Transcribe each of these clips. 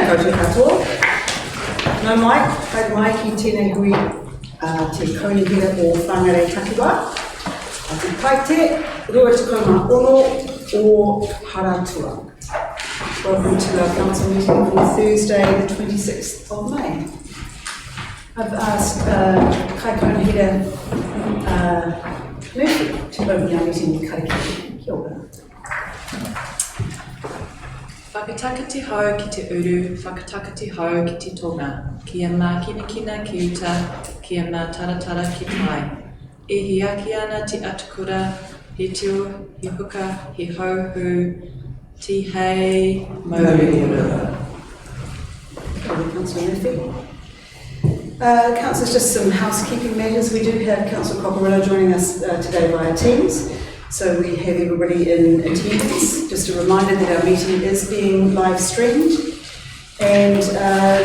koutou katoa. Nau mai, haere mai ki tēnei hui te kaunihira o Whangarei Takiwa. A te kaite, rua te kaumā ono o Haratua. Welcome to our council meeting for Thursday, the 26th of May. I've asked Kai Kaunihira Murphy to open our meeting with karakia. Kia ora. Whakataka te hau ki te uru, whakataka te hau ki te tonga. Kia mā kina ki uta, kia mā taratara ki tai. E hi aki ana te atukura, he tio, he huka, he hauhu, ti hei, maurura. Councillor Murphy. Councillors, just some housekeeping matters. We do have Councillor Cockerilla joining us today via Teams. So we have everybody in attendance. Just a reminder that our meeting is being live streamed. And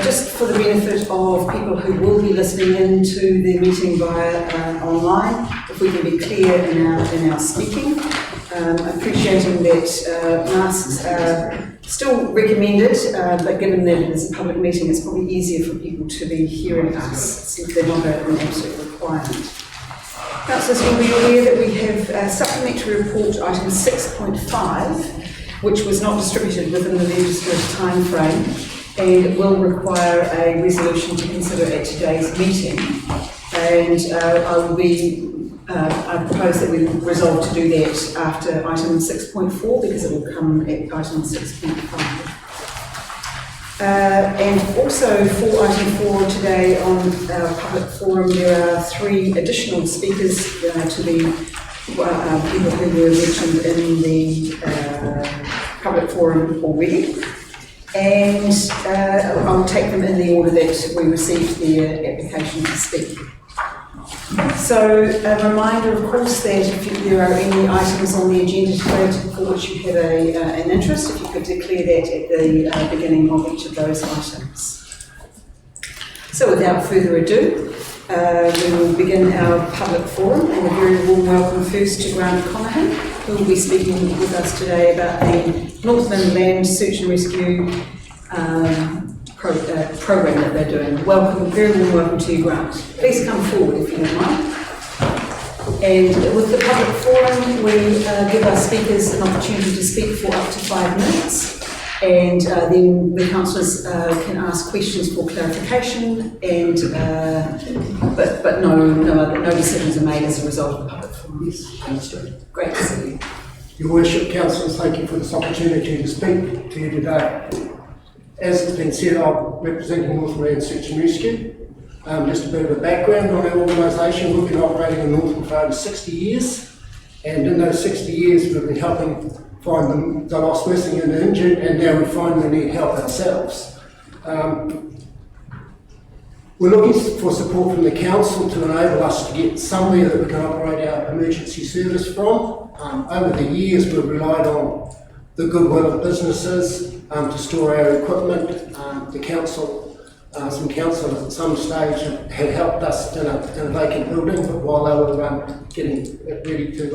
just for the benefit of people who will be listening in to the meeting via online, if we can be clear in our speaking, appreciating that masks are still recommended, but given that it is a public meeting, it's probably easier for people to be hearing us, since they're not an absolute requirement. Councillors, you'll be aware that we have supplementary report item 6.5, which was not distributed within the legislative time frame, and it will require a resolution to consider at today's meeting. And I propose that we resolve to do that after item 6.4, because it will come at item 6.5. And also for item 4 today on our public forum, there are 3 additional speakers to the people who were mentioned in the public forum already. And I'll take them in the order that we received their application to speak. So a reminder, of course, that if there are any items on the agenda today for which you have an interest, if you could declare that at the beginning of each of those items. So without further ado, we will begin our public forum, and a very warm welcome first to Grant Conahan, who will be speaking with us today about the Northland Land Search and Rescue program that they're doing. Welcome, very warm welcome to you, Grant. Please come forward if you don't mind. And with the public forum, we give our speakers an opportunity to speak for up to 5 minutes, and then the councillors can ask questions for clarification, and but no decisions are made as a result of the public forum. Yes, understood. Great to see you. Your Worship, councillors, thank you for this opportunity to speak to you today. As it's been said, I'm representing Northland Land Search and Rescue. Just a bit of a background on our organisation. We've been operating in Northland for over 60 years, and in those 60 years we've been helping find the lost, missing and injured, and now we finally need help ourselves. We're looking for support from the council to enable us to get somewhere that we can operate our emergency service from. Over the years we've relied on the goodwill of businesses to store our equipment. The council, some councillors at some stage had helped us in a vacant building while they were getting it ready to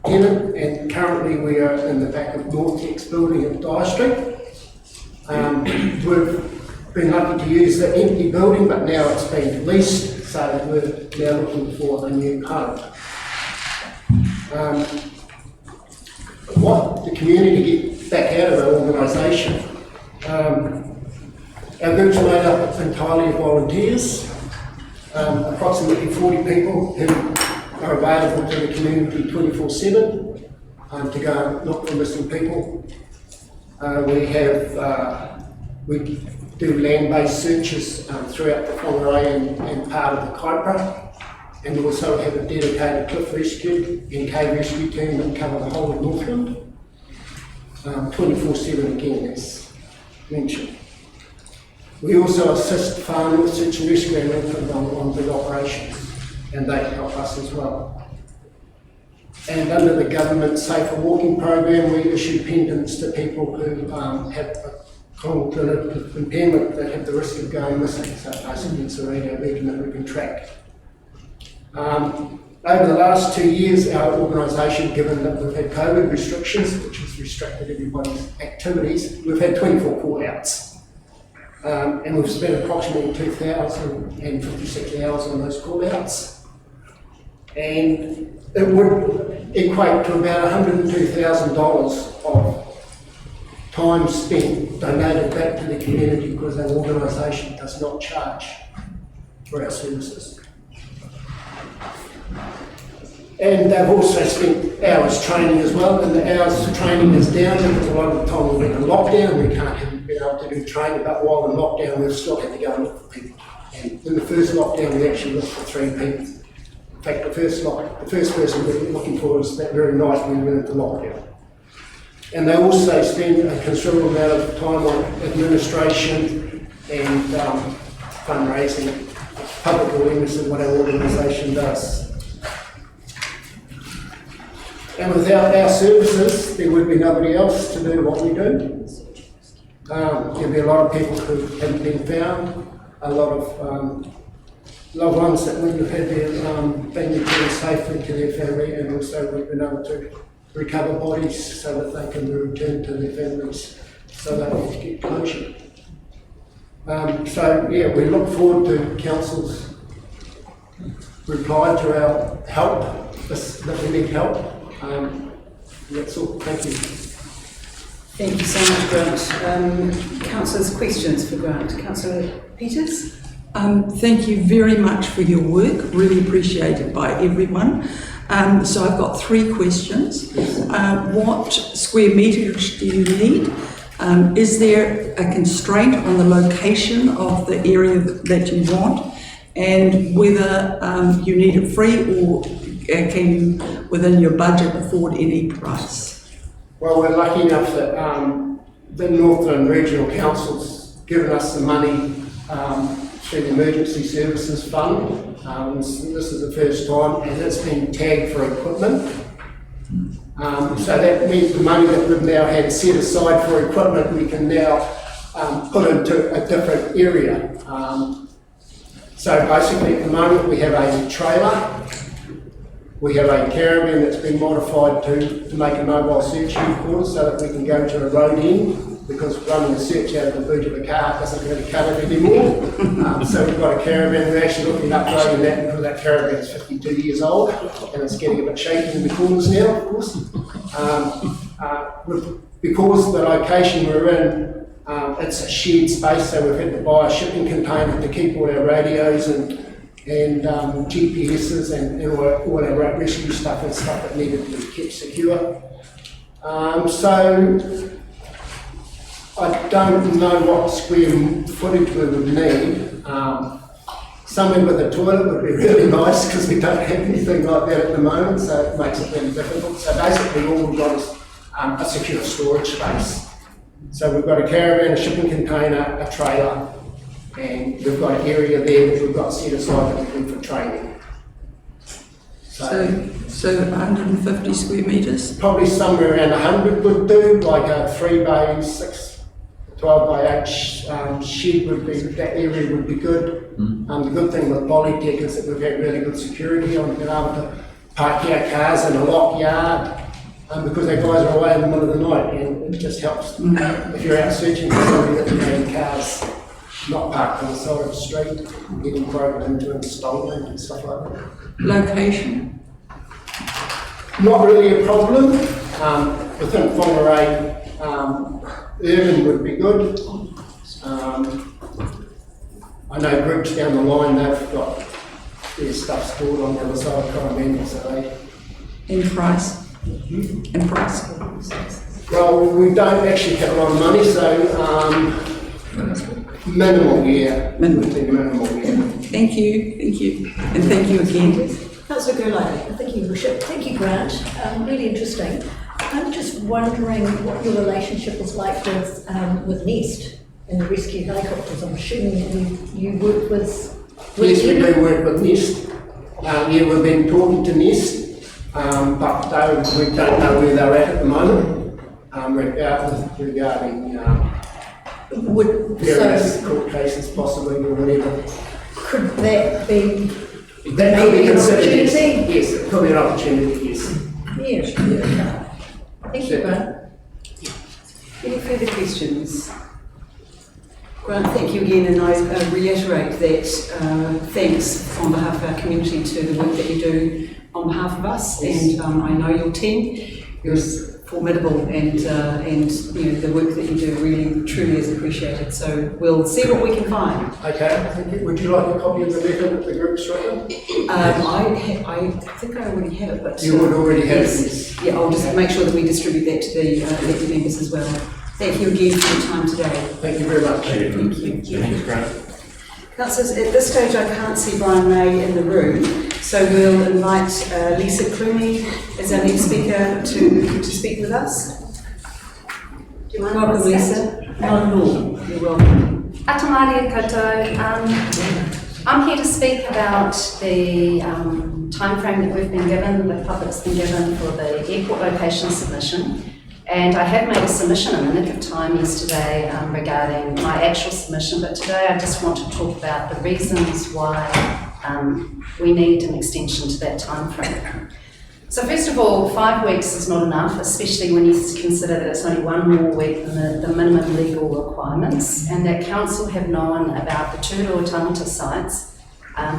tenant, and currently we are in the back of Northex building at Dyer Street. We've been lucky to use the empty building, but now it's been leased, so we're now looking for a new home. What the community get back out of our organisation, our groups are made up entirely of volunteers, approximately 40 people who are available to the community 24/7 to go and look for missing people. We do land-based searches throughout the Whangarei and part of the Kaipara, and we also have a dedicated cliff rescue and cave rescue team that cover the whole of Northland, 24/7 again, as mentioned. We also assist Far North Search and Rescue and Lincoln on big operations, and they help us as well. And under the government Safer Walking program, we issue pendants to people who have a cognitive impairment that have the risk of going missing. So basically it's a radio beacon that we can track. Over the last 2 years, our organisation, given that we've had COVID restrictions, which has restricted everybody's activities, we've had 24 call-outs. and we've spent approximately 2,056 hours on those call-outs. And it would equate to about $102,000 of time spent donated back to the community because our organisation does not charge for our services. And they've also spent hours training as well, and the hours for training is down because a lot of the time we're in lockdown, we haven't been able to do training, but while in lockdown we've still had to go and look for people. And in the first lockdown we actually looked for 3 people. In fact, the first person we were looking for was that very night when we went into lockdown. And they also spend a considerable amount of time on administration and fundraising, public awareness of what our organisation does. And without our services, there would be nobody else to do what we do. There'd be a lot of people who haven't been found, a lot of loved ones that wouldn't have had their family returned safely to their family, and also we've been able to recover bodies so that they can be returned to their families so they can get closure. So yeah, we look forward to Council's reply to our help, that we need help. That's all. Thank you. Thank you so much, Grant. Councillors, questions for Grant. Councillor Peters? Thank you very much for your work, really appreciated by everyone. So I've got 3 questions. What square meterage do you need? Is there a constraint on the location of the area that you want? And whether you need it free or can you, within your budget, afford any price? Well, we're lucky enough that the Northern Regional Council's given us the money through the Emergency Services Fund. This is the first time, and it's been tagged for equipment. So that means the money that we've now had set aside for equipment, we can now put into a different area. So basically, at the moment, we have a trailer. We have a caravan that's been modified to make a mobile search headquarters so that we can go to a road end, because running a search out of the boot of a car doesn't really cut it anymore. So we've got a caravan. We're actually looking at upgrading that because that caravan is 52 years old and it's getting a bit shaky in the corners now, of course. Because the location we're in, it's a shared space, so we've had to buy a shipping container to keep all our radios and GPSs and all our rescue stuff and stuff that needed to be kept secure. So I don't know what square footage we would need. Somewhere with a toilet would be really nice because we don't have anything like that at the moment, so it makes it really difficult. So basically all we've got is a secure storage space. So we've got a caravan, a shipping container, a trailer, and we've got an area there that we've got set aside that we do for training. So 150 square metres? Probably somewhere around 100 would do, like a 3 by 6, 12 by 8 shed would be, that area would be good. The good thing with Polytech is that we've had really good security on being able to park our cars in a locked yard. Because our guys are away in the middle of the night, and it just helps if you're out searching for somebody that you have cars not parked on the side of the street, getting broken into and stolen and stuff like that. Location? Not really a problem. Within Whangarei, urban would be good. I know groups down the line, they've got their stuff stored on the other side of Coromandel, so they... In price? And price? Well, we don't actually have a lot of money, so minimal, yeah. Minimal, yeah. Thank you, and thank you again. Councillor Gurley. Thank you, Bishop. Thank you, Grant. Really interesting. I'm just wondering what your relationship is like with Nest and the rescue helicopters. I'm assuming you work with Yes, we do work with Nest. Yeah, we've been talking to Nest. But we don't know where they're at the moment regarding various court cases possibly or whatever. Could that be That could be considered, yes. opportunity? Yes, it could be an opportunity, yes. Yeah. Thank you, Grant. Any further questions? Grant, thank you again, and I reiterate that thanks on behalf of our community to the work that you do on behalf of us, and I know your team. You're formidable, and you know, the work that you do really truly is appreciated. So we'll see what we can find. Okay, thank you. Would you like a copy of the letter that the group's written? I think I already have it, but You would already have it. yes. Yeah, I'll just make sure that we distribute that to the elected members as well. Thank you again for your time today. Thank you very much. Thank you. Councillors, at this stage I can't see Brian May in the room, so we'll invite Lisa Clooney as our next speaker to speak with us. Do you mind? Welcome, Lisa. Not at all. You're welcome. Atamaria koutou. I'm here to speak about the timeframe that we've been given, the public's been given for the airport location submission. And I have made a submission in the nick of time yesterday regarding my actual submission, but today I just want to talk about the reasons why we need an extension to that time frame. So first of all, 5 weeks is not enough, especially when you consider that it's only one more week than the minimum legal requirements, and that council have known about the two Ruatangata sites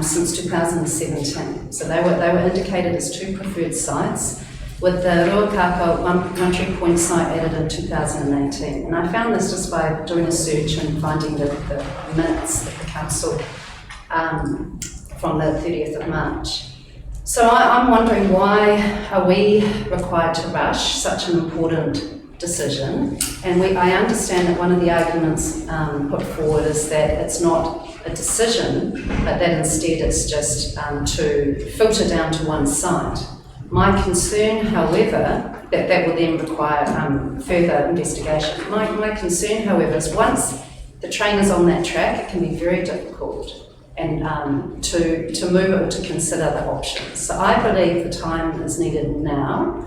since 2017. So they were indicated as two preferred sites, with the Ruakaka one tree point site added in 2018. And I found this just by doing a search and finding the minutes of the council from the 30th of March. So I'm wondering, why are we required to rush such an important decision? And I understand that one of the arguments put forward is that it's not a decision, but that instead it's just to filter down to one site. My concern, however, that will then require further investigation. My concern, however, is once the train is on that track, it can be very difficult and to move it or to consider the options. So I believe the time is needed now,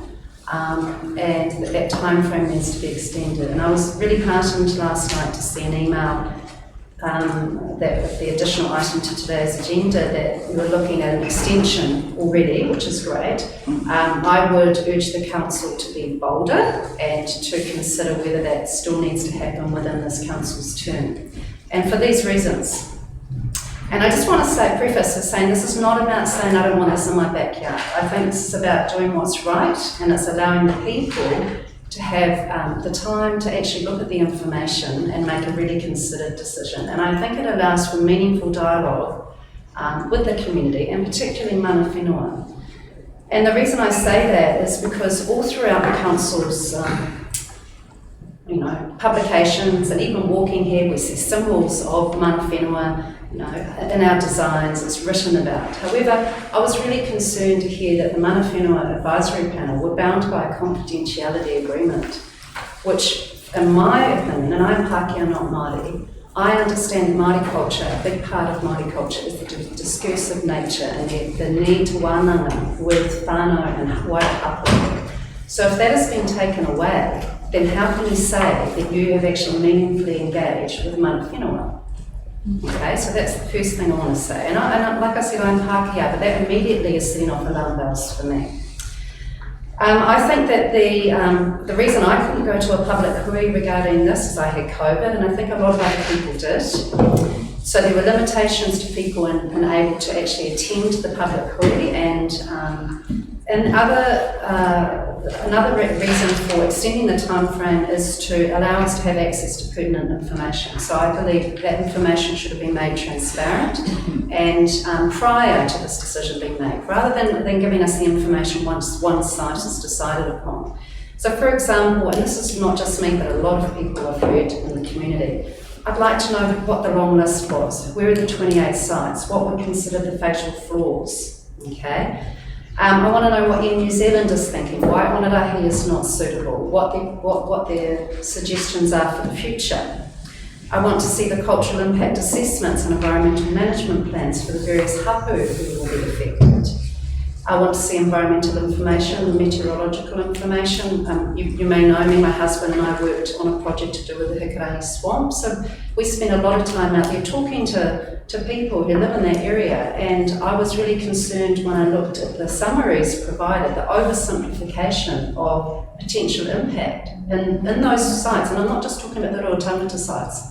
and that time frame needs to be extended. And I was really heartened last night to see an email that the additional item to today's agenda, that we were looking at an extension already, which is great. I would urge the council to be bolder and to consider whether that still needs to happen within this council's term. And for these reasons. And I just want to preface with saying this is not about saying I don't want this in my backyard. I think this is about doing what's right, and it's allowing the people to have the time to actually look at the information and make a really considered decision. And I think it allows for meaningful dialogue with the community, and particularly mana whenua. And the reason I say that is because all throughout the council's publications, and even walking here, we see symbols of mana whenua, in our designs, it's written about. However, I was really concerned to hear that the Mana Whenua Advisory Panel were bound by a confidentiality agreement, which, in my opinion, and I'm Pākehā, not Māori, I understand Māori culture, a big part of Māori culture is the discursive nature and the need to wānanga with whānau and waikapu. So if that has been taken away, then how can you say that you have actually meaningfully engaged with Mana Whenua? Okay, so that's the first thing I want to say. And like I said, I'm Pākehā, but that immediately is setting off alarm bells for me. I think that the reason I couldn't go to a public hui regarding this is I had COVID, and I think a lot of other people did. So there were limitations to people in able to actually attend the public hui, and another reason for extending the time frame is to allow us to have access to pertinent information. So I believe that information should have been made transparent and prior to this decision being made, rather than giving us the information once one site is decided upon. So for example, and this is not just me, but a lot of people I've heard in the community, I'd like to know what the wrong list was. Where are the 28 sites? What were considered the fatal flaws? Okay. I want to know what Air New Zealand is thinking, why Whangarei is not suitable, what their suggestions are for the future. I want to see the cultural impact assessments and environmental management plans for the various hapu who will be affected. I want to see environmental information and meteorological information. You may know me, my husband and I worked on a project to do with the Whangarei swamp, so we spent a lot of time out there talking to people who live in that area, and I was really concerned when I looked at the summaries provided, the oversimplification of potential impact in those sites, and I'm not just talking about the Ruatangata sites,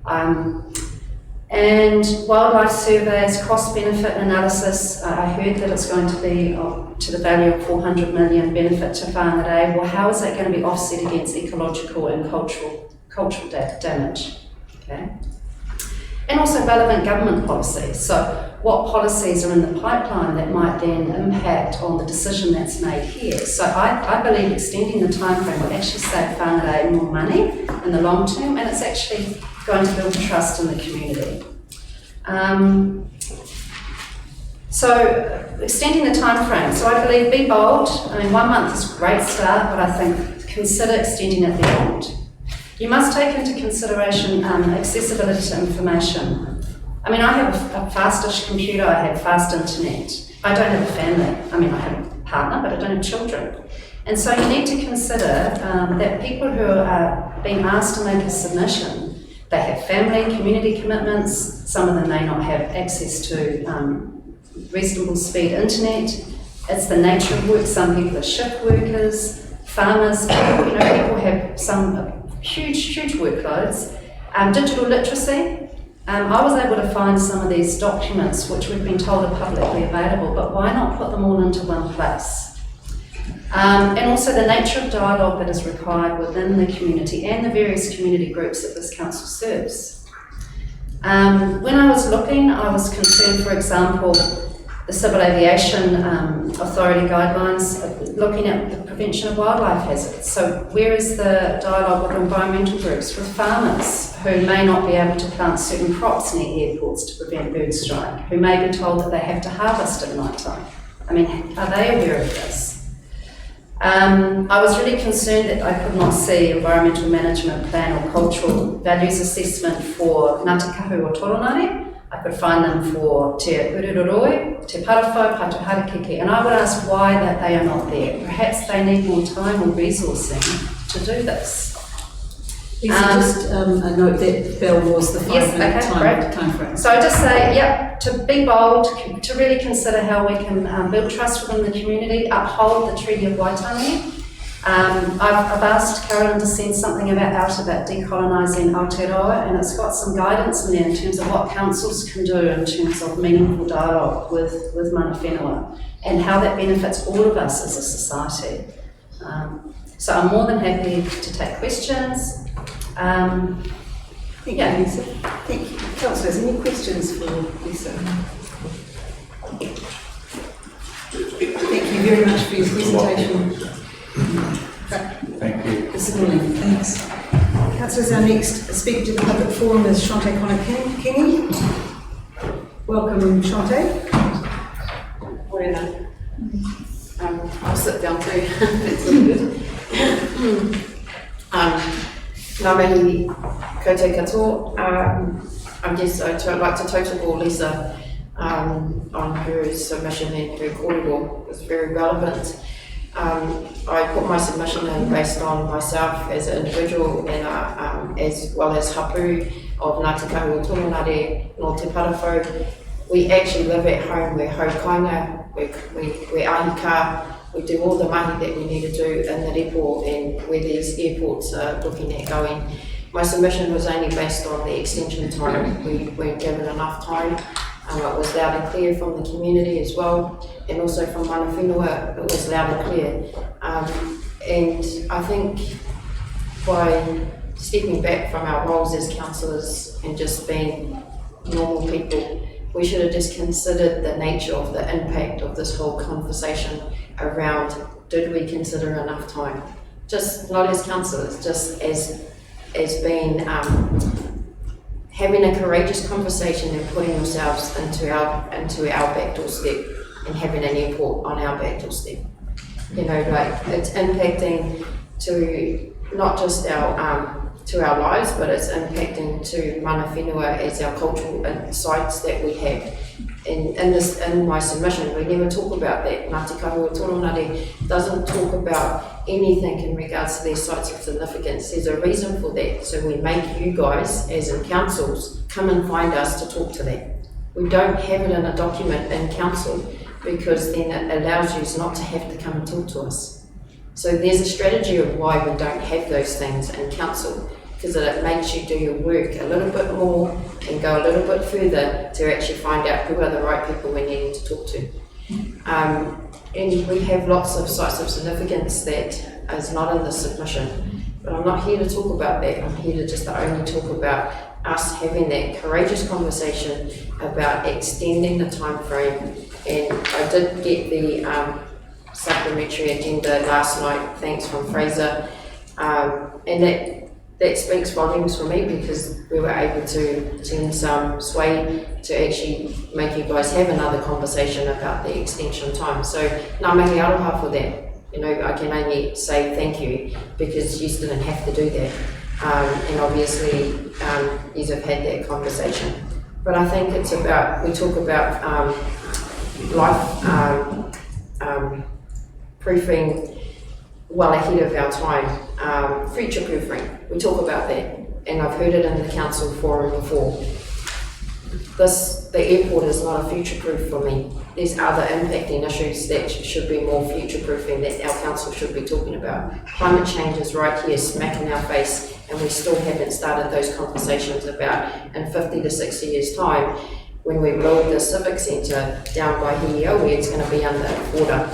And wildlife surveys, cost-benefit analysis, I heard that it's going to be to the value of 400 million benefit to Whangarei. Well, how is that going to be offset against ecological and cultural damage? Okay. And also relevant government policies. So what policies are in the pipeline that might then impact on the decision that's made here? So I believe extending the timeframe will actually save Whangarei more money in the long term, and it's actually going to build trust in the community. So extending the timeframe. So I believe be bold. I mean, 1 month is a great start, but I think consider extending it beyond. You must take into consideration accessibility to information. I mean, I have a fastish computer, I have fast internet. I don't have a family. I mean, I have a partner, but I don't have children. And so you need to consider that people who are being asked to make a submission, they have family, community commitments, some of them may not have access to reasonable speed internet. It's the nature of work. Some people are shift workers, farmers, people have some huge workloads. Digital literacy. I was able to find some of these documents which we've been told are publicly available, but why not put them all into one place? And also the nature of dialogue that is required within the community and the various community groups that this council serves. When I was looking, I was concerned, for example, the Civil Aviation Authority guidelines, looking at the prevention of wildlife hazards. So where is the dialogue with environmental groups, with farmers who may not be able to plant certain crops near airports to prevent bird strike, who may be told that they have to harvest at night time? I mean, are they aware of this? I was really concerned that I could not see environmental management plan or cultural values assessment for Ngāti Kahu or Toronari. I could find them for Te Ururoroi, Te Parawhau, Patuharakeke, and I would ask why that they are not there. Perhaps they need more time or resourcing to do this. Lisa, just a note that bell was the 5 minute time frame. So I just say, to be bold, to really consider how we can build trust within the community, uphold the Treaty of Waitangi. I've asked Carolyn to send something out about decolonising Aotearoa, and it's got some guidance in there in terms of what councils can do in terms of meaningful dialogue with mana whenua and how that benefits all of us as a society. So I'm more than happy to take questions. Thank you, Lisa. Thank you. Councillors, any questions for Lisa? Thank you very much for your presentation. Thank you. This morning. Thanks. Councillors, our next speaker to the public forum is Shante Connor-Kingy. Welcome, Shante. Morena. I'll sit down too. That's all good. Ngā mihi koutou katoa. I guess I'd like to tautoko Lisa on her submission and her kōrero. It's very relevant. I put my submission in based on myself as an individual and as well as hapu of Ngāti Kahu o Toronari no Te Parawhau. We actually live at home, we're haukainga, we're ahika, we do all the mahi that we need to do in the repo and where these airports are looking at going. My submission was only based on the extension time. We weren't given enough time. It was loud and clear from the community as well, and also from mana whenua, it was loud and clear. And I think by stepping back from our roles as councillors and just being normal people, we should have just considered the nature of the impact of this whole conversation around, did we consider enough time? Just not as councillors, just as being having a courageous conversation and putting yourselves into our back doorstep and having an airport on our back doorstep. You know, like it's impacting to not just our lives, but it's impacting to mana whenua as our cultural sites that we have. In my submission, we never talk about that. Ngāti Kahu o Toronari doesn't talk about anything in regards to these sites of significance. There's a reason for that. So we make you guys, as in councils, come and find us to talk to that. We don't have it in a document in council because then it allows you not to have to come and talk to us. So there's a strategy of why we don't have those things in council. because it makes you do your work a little bit more and go a little bit further to actually find out who are the right people we're needing to talk to. And we have lots of sites of significance that is not in the submission, but I'm not here to talk about that. I'm here to just only talk about us having that courageous conversation about extending the time frame. And I did get the supplementary agenda last night, thanks from Fraser, and that speaks volumes for me, because we were able to send some sway to actually make you guys have another conversation about the extension time. So ngā mihi aroha for that. You know, I can only say thank you, because you didn't have to do that. And obviously, you have had that conversation. But I think it's about, we talk about life proofing well ahead of our time, future proofing. We talk about that, and I've heard it in the council forum before. The airport is not a future proof for me. There's other impacting issues that should be more future proofing that our council should be talking about. Climate change is right here, smack in our face, and we still haven't started those conversations about in 50 to 60 years' time, when we build the civic centre down by Hiioe, it's going to be under water.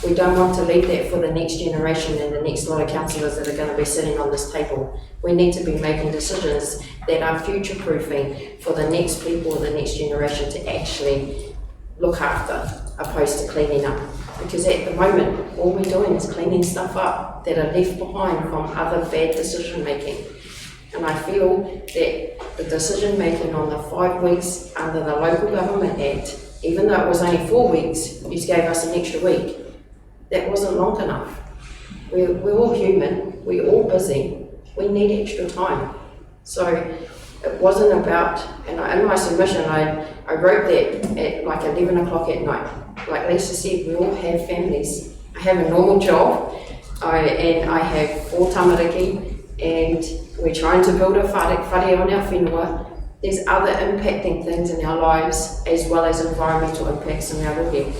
We don't want to leave that for the next generation and the next lot of councillors that are going to be sitting on this table. We need to be making decisions that are future-proofing for the next people, the next generation to actually look after, opposed to cleaning up. Because at the moment, all we're doing is cleaning stuff up that are left behind from other bad decision-making. And I feel that the decision-making on the 5 weeks under the Local Government Act, even though it was only 4 weeks, you gave us an extra week. That wasn't long enough. We're all human, we're all busy, we need extra time. So it wasn't about, and in my submission I wrote that at like 11 o'clock at night. Like Lisa said, we all have families. I have a normal job, and I have 4 tamariki, and we're trying to build a whare on our whenua. There's other impacting things in our lives, as well as environmental impacts in our rere.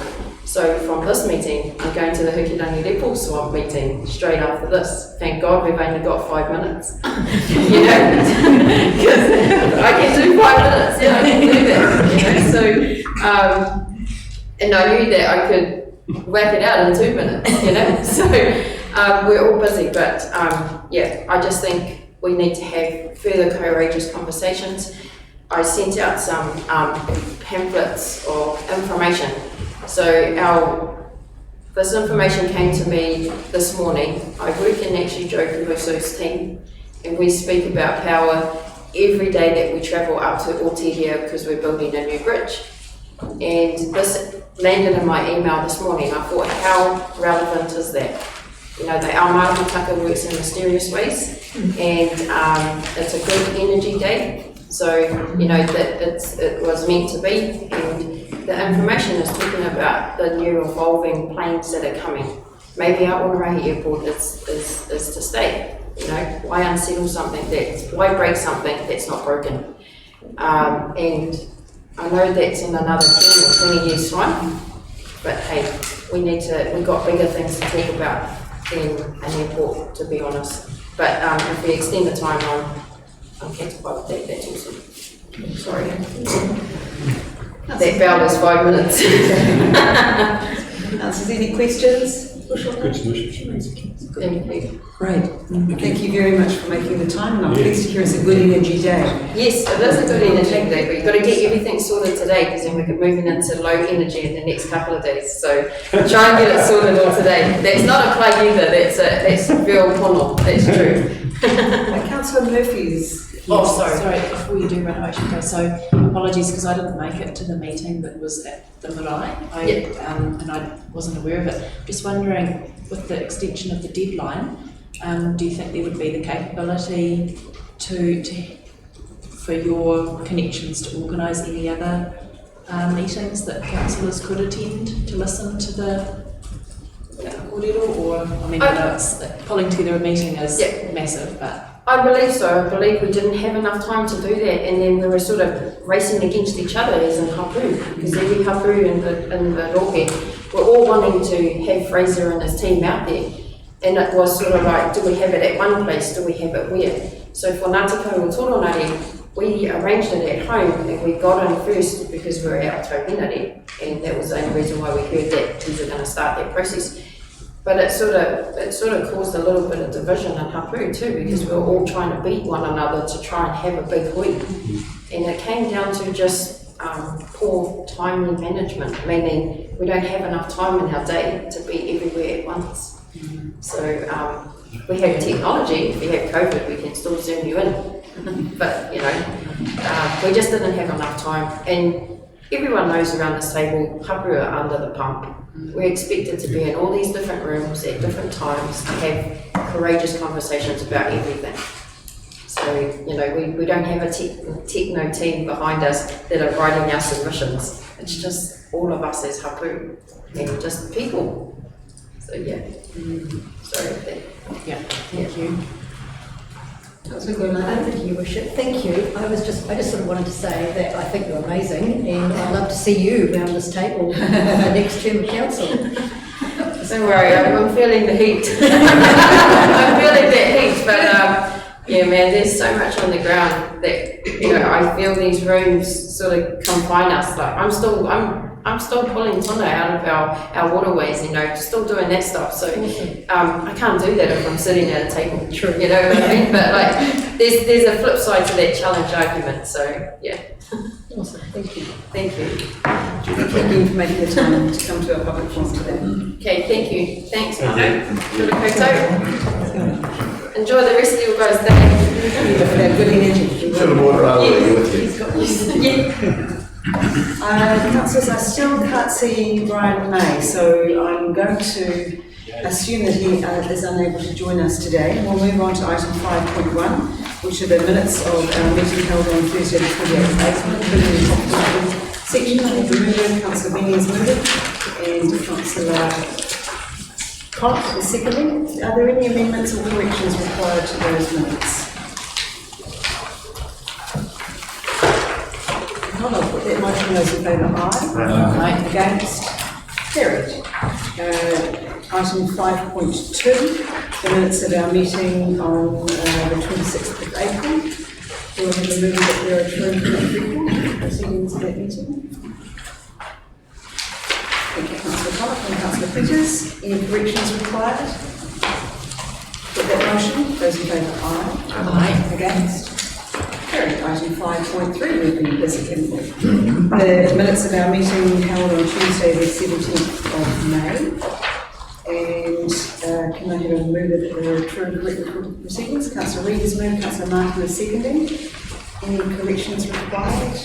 So from this meeting, I'm going to the Hukirangi Lepel Swamp meeting straight after this. Thank God we've only got 5 minutes. You know, because I can do 5 minutes, yeah, I can do that. You know, so, and I knew that I could whack it out in 2 minutes, you know. So we're all busy, but yeah, I just think we need to have further courageous conversations. I sent out some pamphlets or information. So this information came to me this morning. I work in actually Joe Caruso's team, and we speak about power every day that we travel up to Aotearoa because we're building a new bridge. And this landed in my email this morning. I thought, how relevant is that? You know, the Ao Maramutaka works in mysterious ways, and it's a good energy day. So, you know, that it was meant to be, and the information is talking about the new evolving planes that are coming. Maybe our Whangarei Airport is to stay. You know, why unsettle something why break something that's not broken? And I know that's in another 10 or 20 years' time, but hey, we've got bigger things to talk about than an airport, to be honest. But if we extend the time on, I'm satisfied with that, that's awesome. Sorry. That bell was 5 minutes. Councillors, any questions? Good submission. Thank you. Great. Thank you very much for making the time, and I'm pleased to hear it's a good energy day. Yes, it is a good energy day, but you've got to get everything sorted today, because then we're moving into low energy in the next couple of days. So try and get it sorted all today. That's not a plug either, that's real pono, that's true. Councillor Murphy's. Oh, sorry, before you do run away, so apologies because I didn't make it to the meeting that was at the marae, and I wasn't aware of it. Just wondering, with the extension of the deadline, do you think there would be the capability for your connections to organise any other meetings that councillors could attend to listen to the kōrero? Or, I mean, I know it's pulling together a meeting is massive, but... I believe so. I believe we didn't have enough time to do that, and then we were sort of racing against each other as in hapu, because every hapu in the rohe were all wanting to have Fraser and his team out there, and it was sort of like, do we have it at one place, do we have it where? So for Ngāti Porou Toronari, we arranged it at home and we got in first because we were out Tauhinari, and that was the only reason why we heard that things were going to start that process. But it sort of caused a little bit of division in Hapu too, because we were all trying to beat one another to try and have a big week. And it came down to just poor timely management, meaning we don't have enough time in our day to be everywhere at once. So we have technology. If you have COVID, we can still zoom you in. But, you know, we just didn't have enough time. And everyone knows around this table, Hapu are under the pump. We're expected to be in all these different rooms at different times to have courageous conversations about everything. So, you know, we don't have a techno team behind us that are writing our submissions. It's just all of us as Hapu and just people. So, yeah. Sorry. Yeah, thank you. Thank you, Worship. Thank you. I just sort of wanted to say that I think you're amazing, and I'd love to see you around this table for the next term of council. Don't worry, I'm feeling the heat. I'm feeling that heat, but yeah, man, there's so much on the ground that, you know, I feel these rooms sort of confine us. Like I'm still pulling tuna out of our waterways, you know, still doing that stuff. So I can't do that if I'm sitting at a table. True. You know what I mean? But like, there's a flip side to that challenge argument. So yeah. Awesome. Thank you. Thank you. Thank you for making the time to come to our public forum today. Okay, thank you. Thanks, Mark. Enjoy the rest of your guys' day. Good energy. Councillors, I still can't see Brian May, so I'm going to assume that he is unable to join us today. We'll move on to item 5.1, which are the minutes of our meeting held on Thursday the 28th of April, including the top section of the mover. Councillor Benny is moving, and Councillor Cott is seconding. Are there any amendments or corrections required to those minutes? I'll put that motion. Those in favour, aye. Against? Carried. Item 5.2, the minutes of our meeting on the 26th of April. We'll have a move that there are true proceedings of that meeting. Thank you, Councillor Pollock and Councillor Peters. Any corrections required? Put that motion. Those in favour, aye. Against? Carried. Item 5.3, we've been busy, haven't we? The minutes of our meeting held on Tuesday the 17th of May. And can I have a move that there are true and correct proceedings? Councillor Reid has moved, Councillor Martin is seconding. Any corrections required?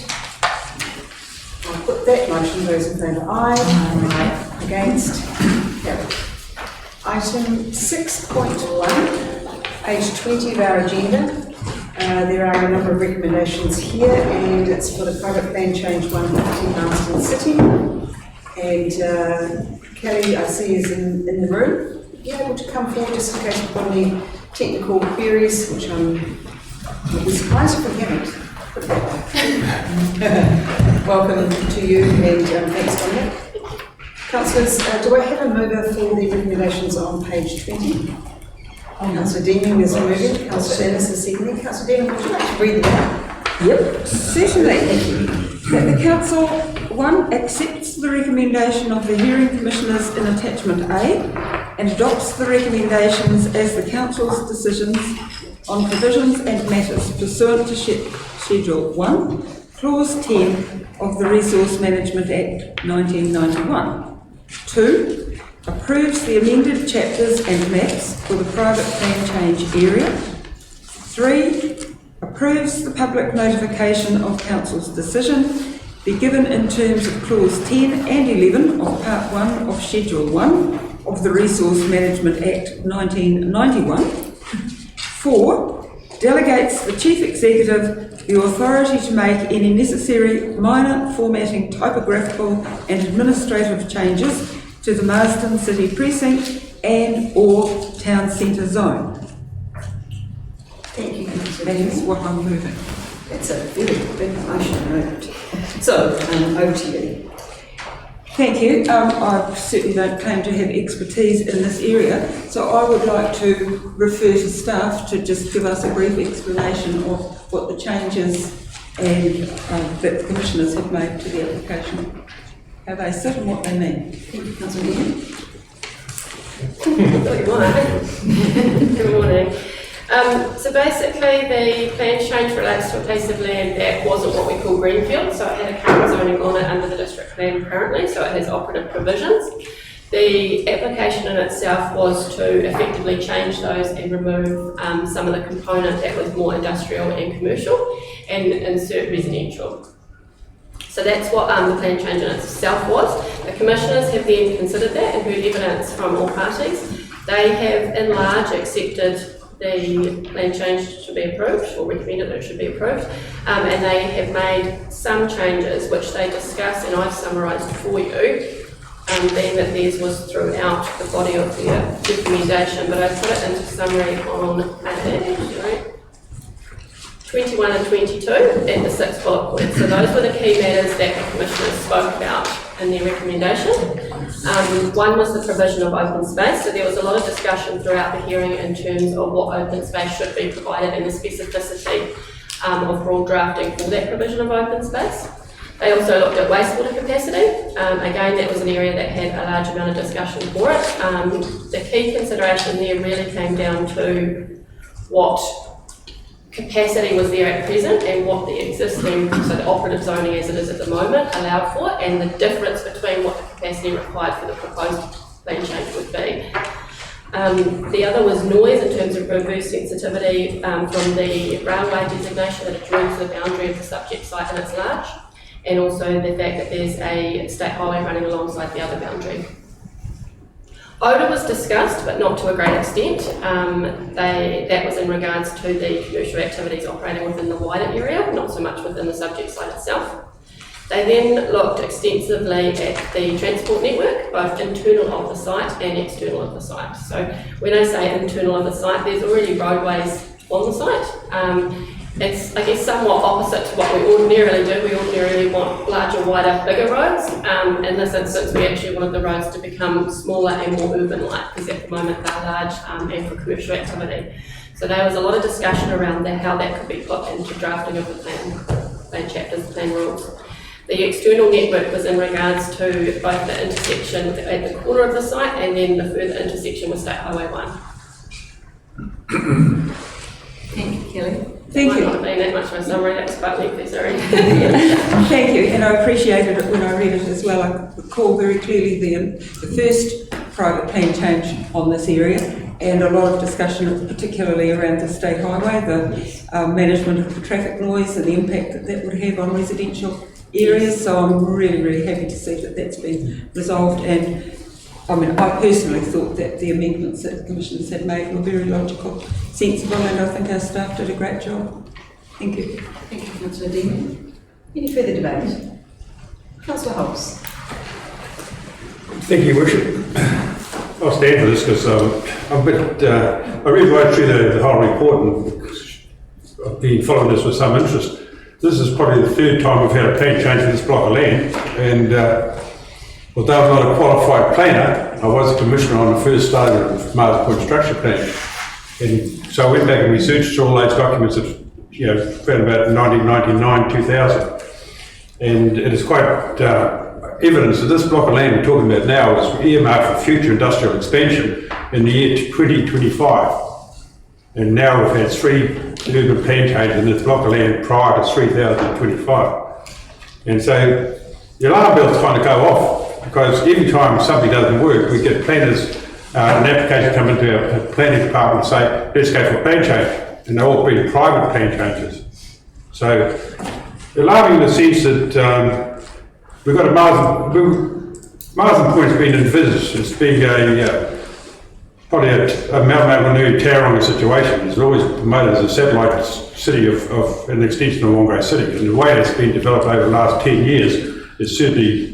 I'll put that motion. Those in favour, aye. Against? Carried. Item 6.1, page 20 of our agenda. There are a number of recommendations here, and it's for the private plan change 150 Marston City. And Kelly, I see, is in the room. Are you able to come forward just in case we've got any technical queries, which I'll be surprised if we haven't. Welcome to you, and thanks, Dominic. Councillors, do I have a mover for the recommendations on page 20? Councillor Deeming is moving, Councillor Ennis is seconding. Councillor Deeming, would you like to read that out? Yep, certainly. That the Council, 1, accepts the recommendation of the hearing commissioners in attachment A and adopts the recommendations as the Council's decisions on provisions and matters pursuant to Schedule 1, Clause 10 of the Resource Management Act 1991. 2, approves the amended chapters and maps for the private plan change area. 3, approves the public notification of Council's decision be given in terms of Clause 10 and 11 of Part 1 of Schedule 1 of the Resource Management Act 1991. 4, delegates the Chief Executive the authority to make any necessary minor formatting, typographical and administrative changes to the Marsden City Precinct and or Town Centre Zone. Thank you, Councillor. That is what I'm moving. That's a very big motion moved. So, over to you. Thank you. I certainly don't claim to have expertise in this area, so I would like to refer to staff to just give us a brief explanation of what the changes and that the commissioners have made to the application, how they sit and what they mean. Thank you, Councillor Dean. Good morning. Good morning. So basically, the plan change relates to a piece of land that wasn't what we call greenfield, so it had a current zoning on it under the district plan currently, so it has operative provisions. The application in itself was to effectively change those and remove some of the component that was more industrial and commercial and insert residential. So that's what the plan change in itself was. The commissioners have then considered that and heard evidence from all parties. They have in large accepted the plan change to be approved, or recommended that it should be approved, and they have made some changes which they discuss, and I've summarised for you, being that theirs was throughout the body of their recommendation, but I put it into summary on page 21 and 22 at the 6th bullet point. So those were the key matters that the commissioners spoke about in their recommendation. One was the provision of open space, so there was a lot of discussion throughout the hearing in terms of what open space should be provided and the specificity of broad drafting for that provision of open space. They also looked at wastewater capacity. Again, that was an area that had a large amount of discussion for it. The key consideration there really came down to what capacity was there at present and what the existing, so the operative zoning as it is at the moment, allowed for, and the difference between what the capacity required for the proposed plan change would be. The other was noise in terms of reverse sensitivity from the railway designation that adjoins the boundary of the subject site and it's large, and also the fact that there's a state highway running alongside the other boundary. Odour was discussed, but not to a great extent. That was in regards to the commercial activities operating within the wider area, not so much within the subject site itself. They then looked extensively at the transport network, both internal of the site and external of the site. So when I say internal of the site, there's already roadways on the site. It's, I guess, somewhat opposite to what we ordinarily do. We ordinarily want larger, wider, bigger roads. In this instance, we actually wanted the roads to become smaller and more urban-like, because at the moment they're large and for commercial activity. So there was a lot of discussion around how that could be put into drafting of the plan chapters, plan rules. The external network was in regards to both the intersection at the corner of the site and then the further intersection with State Highway 1. Thank you, Kelly. Thank you. Might not have been that much of a summary, that's quite lengthy, sorry. Thank you, and I appreciated it when I read it as well. I recall very clearly the first private plan change on this area, and a lot of discussion particularly around the state highway, the management of the traffic noise and the impact that that would have on residential areas. So I'm really, really happy to see that that's been resolved, and I mean, I personally thought that the amendments that the commissioners had made were very logical, sensible, and I think our staff did a great job. Thank you. Thank you, Councillor Dean. Any further debate? Councillor Hobbs. Thank you, Your Worship. I'll stand for this because I read right through the whole report and I've been following this with some interest. This is probably the third time we've had a plan change in this block of land, and although I'm not a qualified planner, I was a commissioner on the first stage of Mars Point structure plan. And so I went back and researched all those documents of, around about 1999, 2000. And it is quite evidence that this block of land we're talking about now is earmarked for future industrial expansion in the year 2025. And now we've had 3 urban plan changes in this block of land prior to 3025. And so the alarm bells kind of go off, because every time something doesn't work, we get planners, an application come into our planning department and say, let's go for a plan change. And they're all been private plan changes. So alarming in the sense that we've got a Marsden Point's been envisaged as being probably a Malmö towering situation. It's always promoted as a satellite city of an extension of Whangarei City. And the way it's been developed over the last 10 years is certainly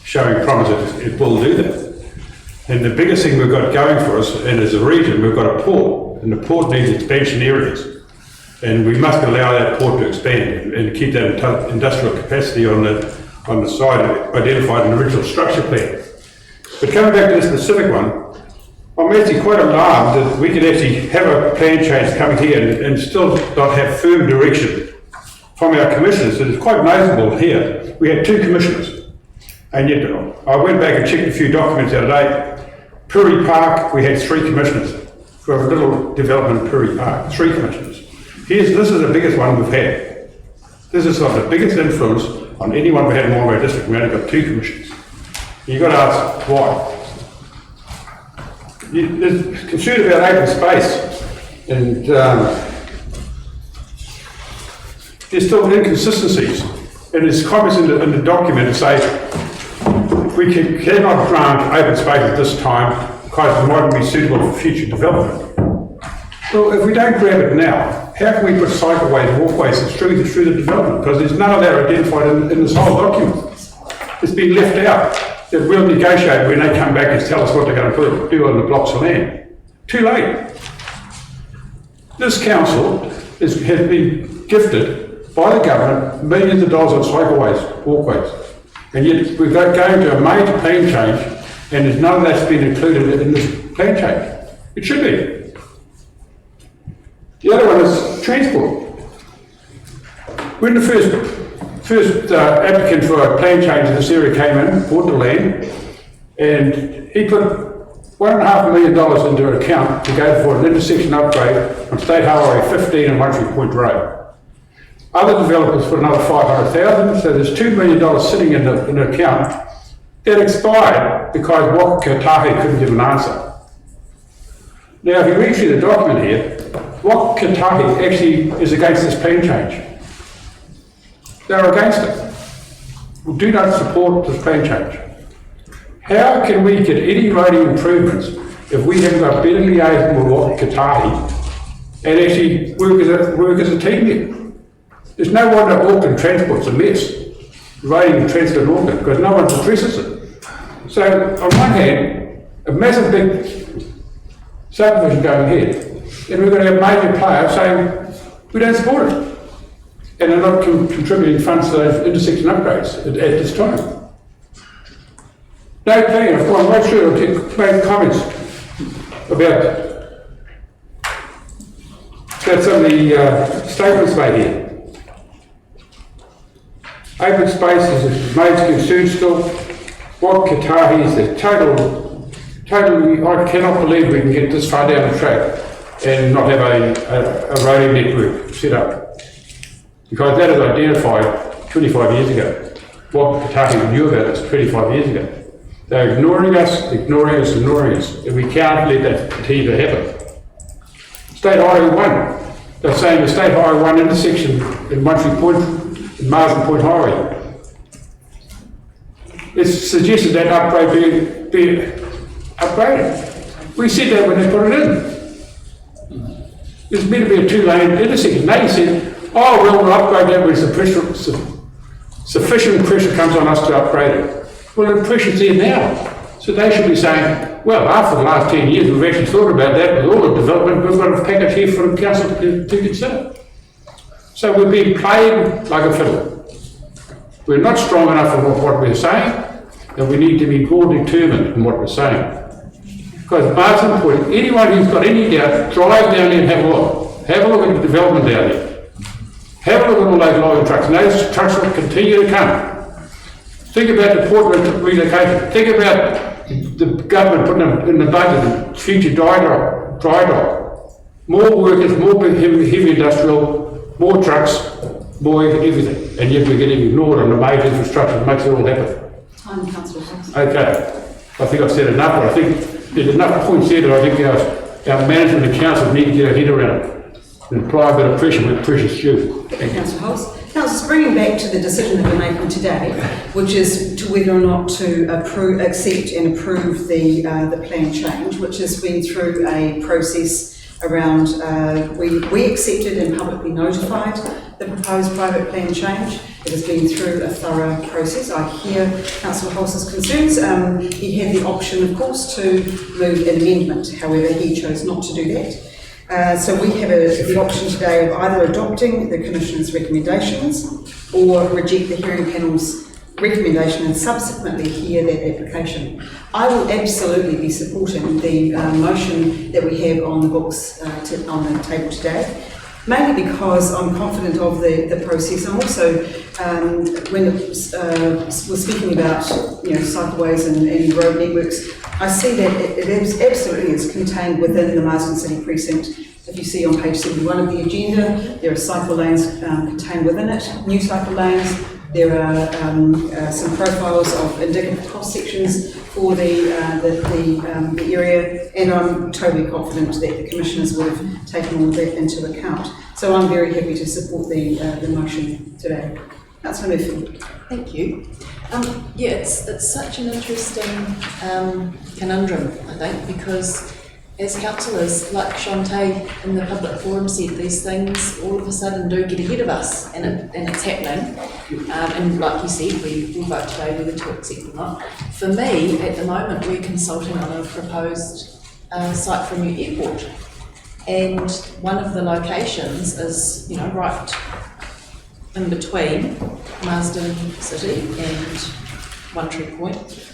showing promise that it will do that. And the biggest thing we've got going for us, and as a region, we've got a port, and the port needs expansion areas. And we must allow that port to expand and keep that industrial capacity on on the side identified in the original structure plan. But coming back to the specific one, I'm actually quite alarmed that we could actually have a plan change coming here and still not have firm direction from our commissioners. It's quite noticeable here. We had 2 commissioners, and yet I went back and checked a few documents the other day. Puri Park, we had 3 commissioners for a little development in Puri Park, 3 commissioners. This is the biggest one we've had. This is got the biggest influence on anyone we had in Whangarei District. We only got 2 commissioners. You've got to ask why. There's concern about open space, and there's still inconsistencies. And there's comments in the document that say we cannot grant open space at this time because it mightn't be suitable for future development. Well, if we don't grab it now, how can we put cycleways, walkways through the development? Because there's none of that identified in this whole document. It's been left out. That we'll negotiate when they come back and tell us what they're going to do on the blocks of land. Too late. This council has been gifted by the government millions of dollars on cycleways, walkways, and yet we're going to a major plan change, and there's none of that's been included in this plan change. It should be. The other one is transport. When the first applicant for a plan change in this area came in, bought the land, and he put $1.5 million into an account to go for an intersection upgrade on State Highway 15 and Whangarei Point Road. Other developers put another $500,000, so there's $2 million sitting in the account that expired because Whangarei couldn't give an answer. Now, if you read through the document here, Whangarei actually is against this plan change. They're against it. We do not support this plan change. How can we get any roading improvements if we haven't got better liaison with Whangarei and actually work as a team here? There's no wonder Auckland Transport's a mess, roading and transport in Auckland, because no one addresses it. So, on one hand, a massive big subdivision going ahead, and we're going to have major players saying, we don't support it. And they're not contributing funds to those intersection upgrades at this time. No plan. I've gone right through to make comments about some of the statements made here. Open space is a major concern still. Whangarei is a totally, I cannot believe we can get this far down the track and not have a roading network set up. Because that is identified 25 years ago. Whangarei knew about this 25 years ago. They're ignoring us, and we can't let that continue to happen. State Highway 1, they're saying the State Highway 1 intersection in Whangarei Point, in Marsden Point Highway. It's suggested that upgrade be upgraded. We said that when they put it in. It's meant to be a 2-lane intersection. They said, oh, well, we'll upgrade that when sufficient pressure comes on us to upgrade it. Well, the pressure's there now. So they should be saying, well, after the last 10 years, we've actually thought about that with all the development, we've got a package here for the council to consider. So we're being played like a fiddle. We're not strong enough in what we're saying, and we need to be more determined in what we're saying. Because Marsden Point, anyone who's got any doubt, drive down there and have a look. Have a look at the development down there. Have a look at all those logging trucks, and those trucks will continue to come. Think about the port relocation. Think about the government putting in the budget future dry dock. More workers, more heavy industrial, more trucks, more everything. And yet we're getting ignored on the major infrastructure that makes it all happen. Time, Councillor Fox. Okay. I think I've said enough, but I think there's enough points there that I think our management and council need to get our head around it. And apply a bit of pressure with pressure's due. Councillor Holmes. Councillors, bringing back to the decision that we're making today, which is to whether or not to accept and approve the plan change, which has been through a process around, we accepted and publicly notified the proposed private plan change. It has been through a thorough process. I hear Councillor Holmes' concerns. He had the option, of course, to move an amendment. However, he chose not to do that. So we have the option today of either adopting the Commission's recommendations or reject the hearing panel's recommendation and subsequently hear that application. I will absolutely be supporting the motion that we have on the books on the table today, mainly because I'm confident of the process. I'm also, when we're speaking about cycleways and road networks, I see that it absolutely is contained within the Marsden City precinct. If you see on page 71 of the agenda, there are cycle lanes contained within it, new cycle lanes. There are some profiles of indicative cost sections for the area, and I'm totally confident that the commissioners would have taken all of that into account. So I'm very happy to support the motion today. Councillor Murphy. Thank you. Yeah, it's such an interesting conundrum, I think, because as councillors, like Shantae in the public forum said, these things all of a sudden do get ahead of us, and it's happening. And like you said, we will vote today whether to accept or not. For me, at the moment, we're consulting on a proposed site for a new airport, and one of the locations is, right in between Marsden City and One Tree Point.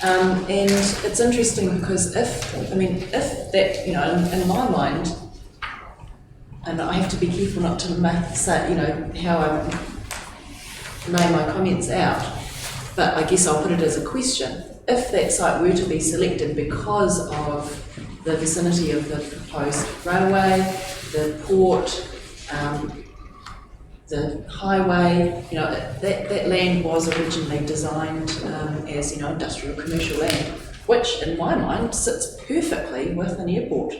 And it's interesting because if that, in my mind, and I have to be careful not to say, how I lay my comments out, but I guess I'll put it as a question. If that site were to be selected because of the vicinity of the proposed railway, the port, the highway, that land was originally designed as, industrial commercial land, which in my mind sits perfectly with an airport.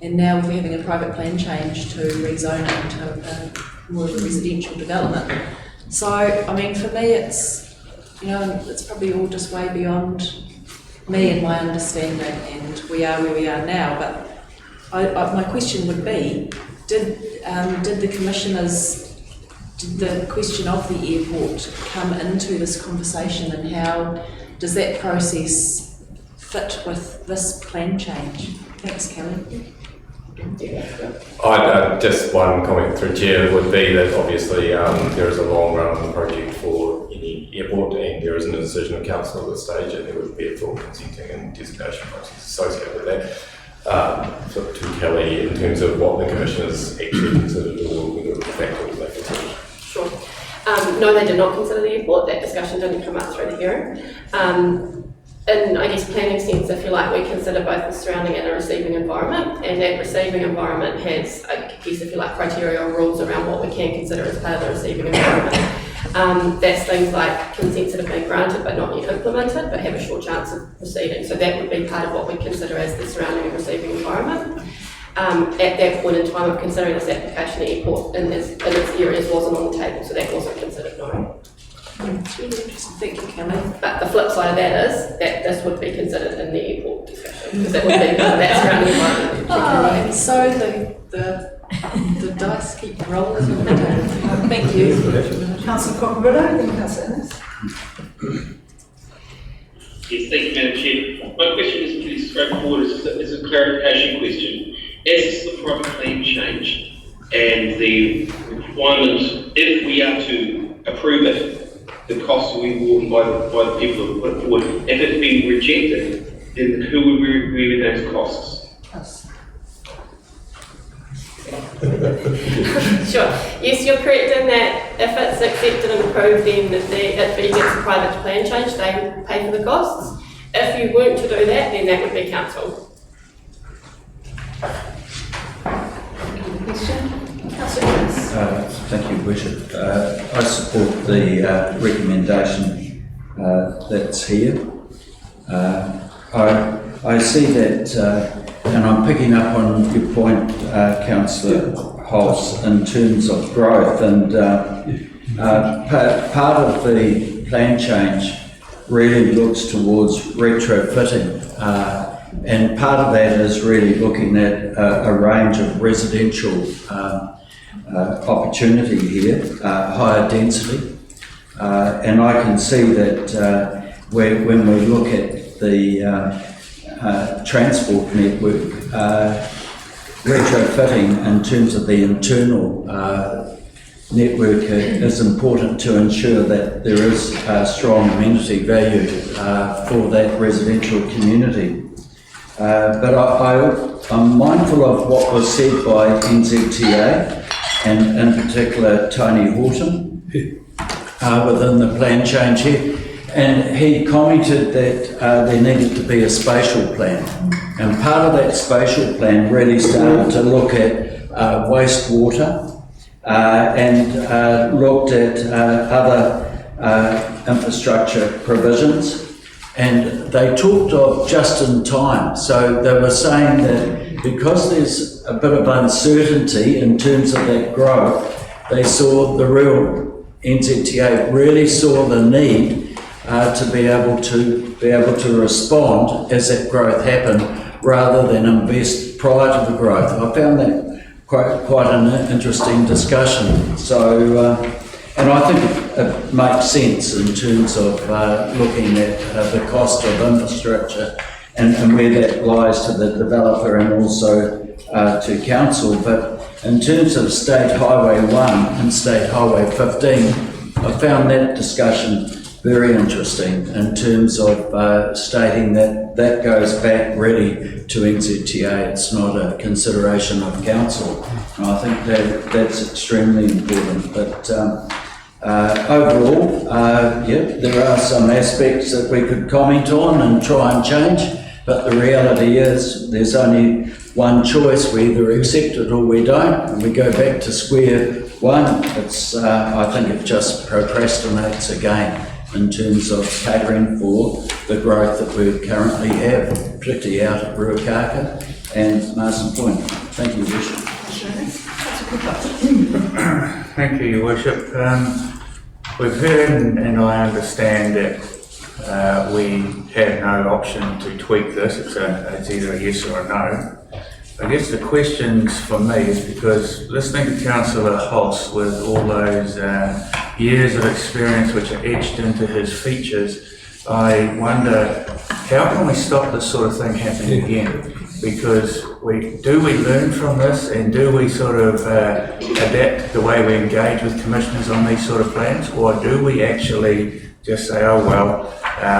And now we're having a private plan change to rezone it into more of a residential development. So, for me, it's probably all just way beyond me and my understanding, and we are where we are now. But my question would be, did the commissioners, did the question of the airport come into this conversation, and how does that process fit with this plan change? Thanks, Kelly. Just one comment through Chair would be that obviously there is a long run on the project for any airport, and there isn't a decision of council at this stage, and there would be a full consenting and designation process associated with that. So to Kelly, in terms of what the commissioners actually considered, or whether the factors they considered. Sure. No, they did not consider the airport. That discussion didn't come up through the hearing. In, I guess, planning sense, if you like, we consider both the surrounding and the receiving environment, and that receiving environment has, I guess, if you like, criteria or rules around what we can consider as part of the receiving environment. That's things like consents that have been granted but not yet implemented, but have a short chance of proceeding. So that would be part of what we consider as the surrounding and receiving environment. At that point in time of considering this application, the airport in its areas wasn't on the table, so that wasn't considered, no. It's really interesting. Thank you, Kelly. But the flip side of that is that this would be considered in the airport discussion, because that would be part of that surrounding environment. And so the dice keep rolling. Thank you. Councillor Cockerilla, then Councillor Ennis. Yes, thank you, Madam Chair. My question is pretty straightforward. It's a clarification question. As this is a private plan change, and the requirement, if we are to approve it, the costs will be borne by the people who put it forward. If it's been rejected, then who will we agree with those costs? Us. Sure. Yes, you're correct in that if it's accepted and approved, then it gets a private plan change, they pay for the costs. If you weren't to do that, then that would be council. Thank you, Bishop. I support the recommendation that's here. I see that, and I'm picking up on your point, Councillor Holtz, in terms of growth, and part of the plan change really looks towards retrofitting, and part of that is really looking at a range of residential opportunity here, higher density, and I can see that when we look at the transport network, retrofitting in terms of the internal network is important to ensure that there is strong amenity value for that residential community. But I'm mindful of what was said by NZTA and in particular Tony Horton within the plan change here. And he commented that there needed to be a spatial plan. And part of that spatial plan really started to look at wastewater and looked at other infrastructure provisions. And they talked of just in time. So they were saying that because there's a bit of uncertainty in terms of that growth, they saw the real NZTA really saw the need to be able to respond as that growth happened, rather than invest prior to the growth. I found that quite an interesting discussion. So, and I think it makes sense in terms of looking at the cost of infrastructure and where that lies to the developer and also to council. But in terms of State Highway 1 and State Highway 15, I found that discussion very interesting in terms of stating that that goes back really to NZTA. It's not a consideration of council. And I think that's extremely important. But overall, there are some aspects that we could comment on and try and change. But the reality is there's only one choice. We either accept it or we don't, and we go back to square one. It's I think it just procrastinates again in terms of catering for the growth that we currently have, particularly out at Ruakaka and Marsden Point. Thank you, Worship. Thank you, Your Worship. We've heard and I understand that we have no option to tweak this. It's either a yes or a no. I guess the questions for me is because listening to Councillor Hoss with all those years of experience which are etched into his features, I wonder how can we stop this sort of thing happening again? Because do we learn from this, and do we sort of adapt the way we engage with commissioners on these sort of plans, or do we actually just say, oh well,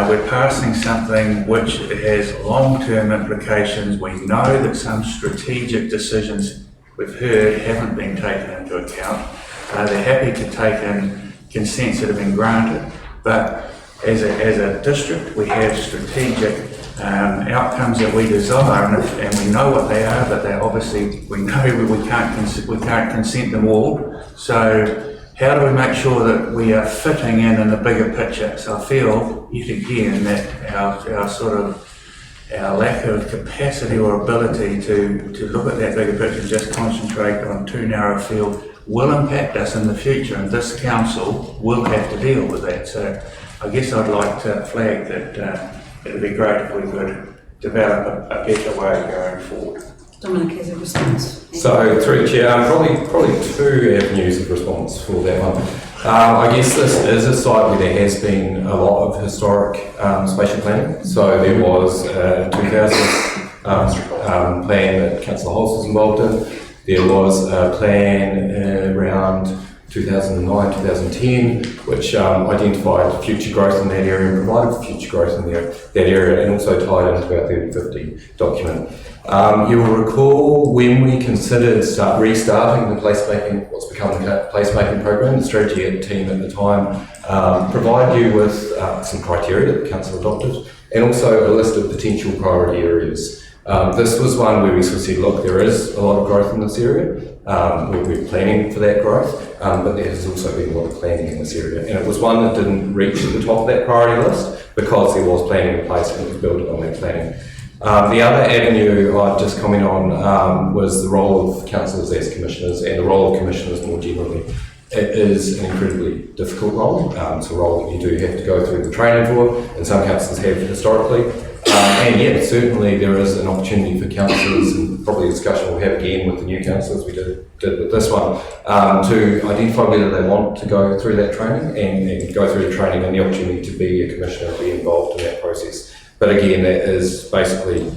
we're passing something which has long-term implications. We know that some strategic decisions we've heard haven't been taken into account. They're happy to take in consents that have been granted, but as a district we have strategic outcomes that we desire, and we know what they are, but they're obviously, we know we can't consent them all. So how do we make sure that we are fitting in the bigger picture? So I feel yet again that our lack of capacity or ability to look at that bigger picture and just concentrate on too narrow a field will impact us in the future, and this council will have to deal with that. So I guess I'd like to flag that it would be great if we could develop a better way going forward. Dominic has a response. So, through Chair, probably two avenues of response for that one. I guess this is a site where there has been a lot of historic spatial planning. So there was a 2000 plan that Councillor Holst was involved in. There was a plan around 2009, 2010, which identified future growth in that area and provided for future growth in that area, and also tied into our 3050 document. You will recall when we considered restarting the placemaking, what's become the placemaking program, the strategy team at the time provided you with some criteria that the council adopted, and also a list of potential priority areas. This was one where we sort of said, look, there is a lot of growth in this area. We're planning for that growth, but there has also been a lot of planning in this area. And it was one that didn't reach the top of that priority list because there was planning in place and it was built on that planning. The other avenue I'd just comment on was the role of councillors as commissioners and the role of commissioners more generally. It is an incredibly difficult role. It's a role that you do have to go through the training for, and some councillors have historically. And yet, certainly there is an opportunity for councillors, and probably a discussion we'll have again with the new councillors we did with this one, to identify whether they want to go through that training and go through the training and the opportunity to be a commissioner and be involved in that process. But again, that is basically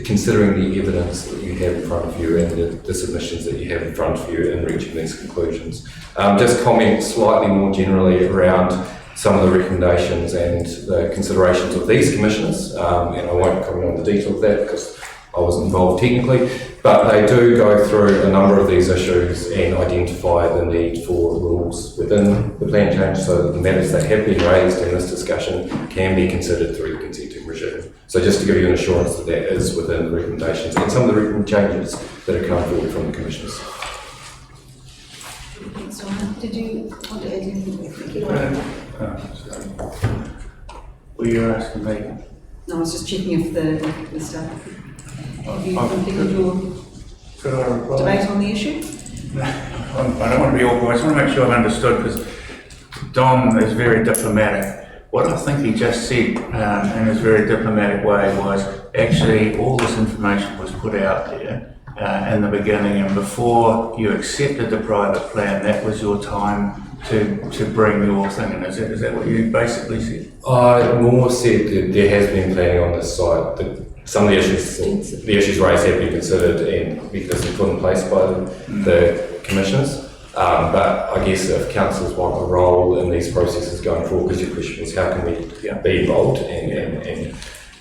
considering the evidence that you have in front of you and the submissions that you have in front of you in reaching these conclusions. Just comment slightly more generally around some of the recommendations and the considerations of these commissioners, and I won't comment on the detail of that because I wasn't involved technically, but they do go through a number of these issues and identify the need for rules within the plan change so that the matters that have been raised in this discussion can be considered through the consenting regime. So just to give you an assurance that that is within the recommendations and some of the changes that have come forward from the commissioners. So, did you want to add anything? Were you asking me? No, I was just checking if the staff. Have you completed your Could I reply? debate on the issue? I don't want to be awkward. I just want to make sure I've understood because Dom is very diplomatic. What I think he just said in his very diplomatic way was actually all this information was put out there in the beginning, and before you accepted the private plan, that was your time to bring your thing in. Is that what you basically said? I more said that there has been planning on this site. Some of the issues raised have been considered and because they're put in place by the commissioners. But I guess if councillors want a role in these processes going forward, because your question was how can we be involved, and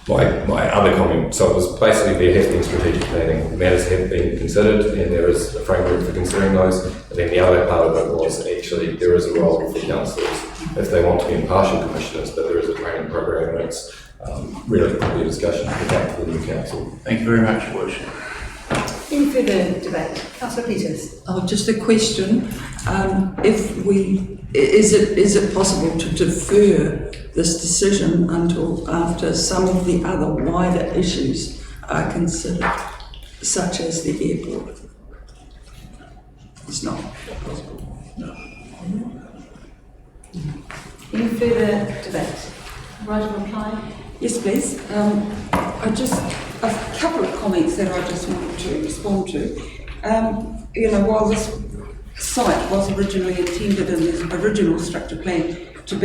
my other comment, so it was basically there has been strategic planning, matters have been considered and there is a framework for considering those, and then the other part of it was actually there is a role for councillors if they want to be impartial commissioners, but there is a training program and it's really probably a discussion to get for the new council. Thank you very much, Your Worship. Any further debate? Councillor Peters. Oh, just a question. Is it possible to defer this decision until after some of the other wider issues are considered, such as the airport? It's not possible. No. Any further debate? Right of reply? Yes, please. A couple of comments that I just wanted to respond to. While this site was originally intended in the original structure plan to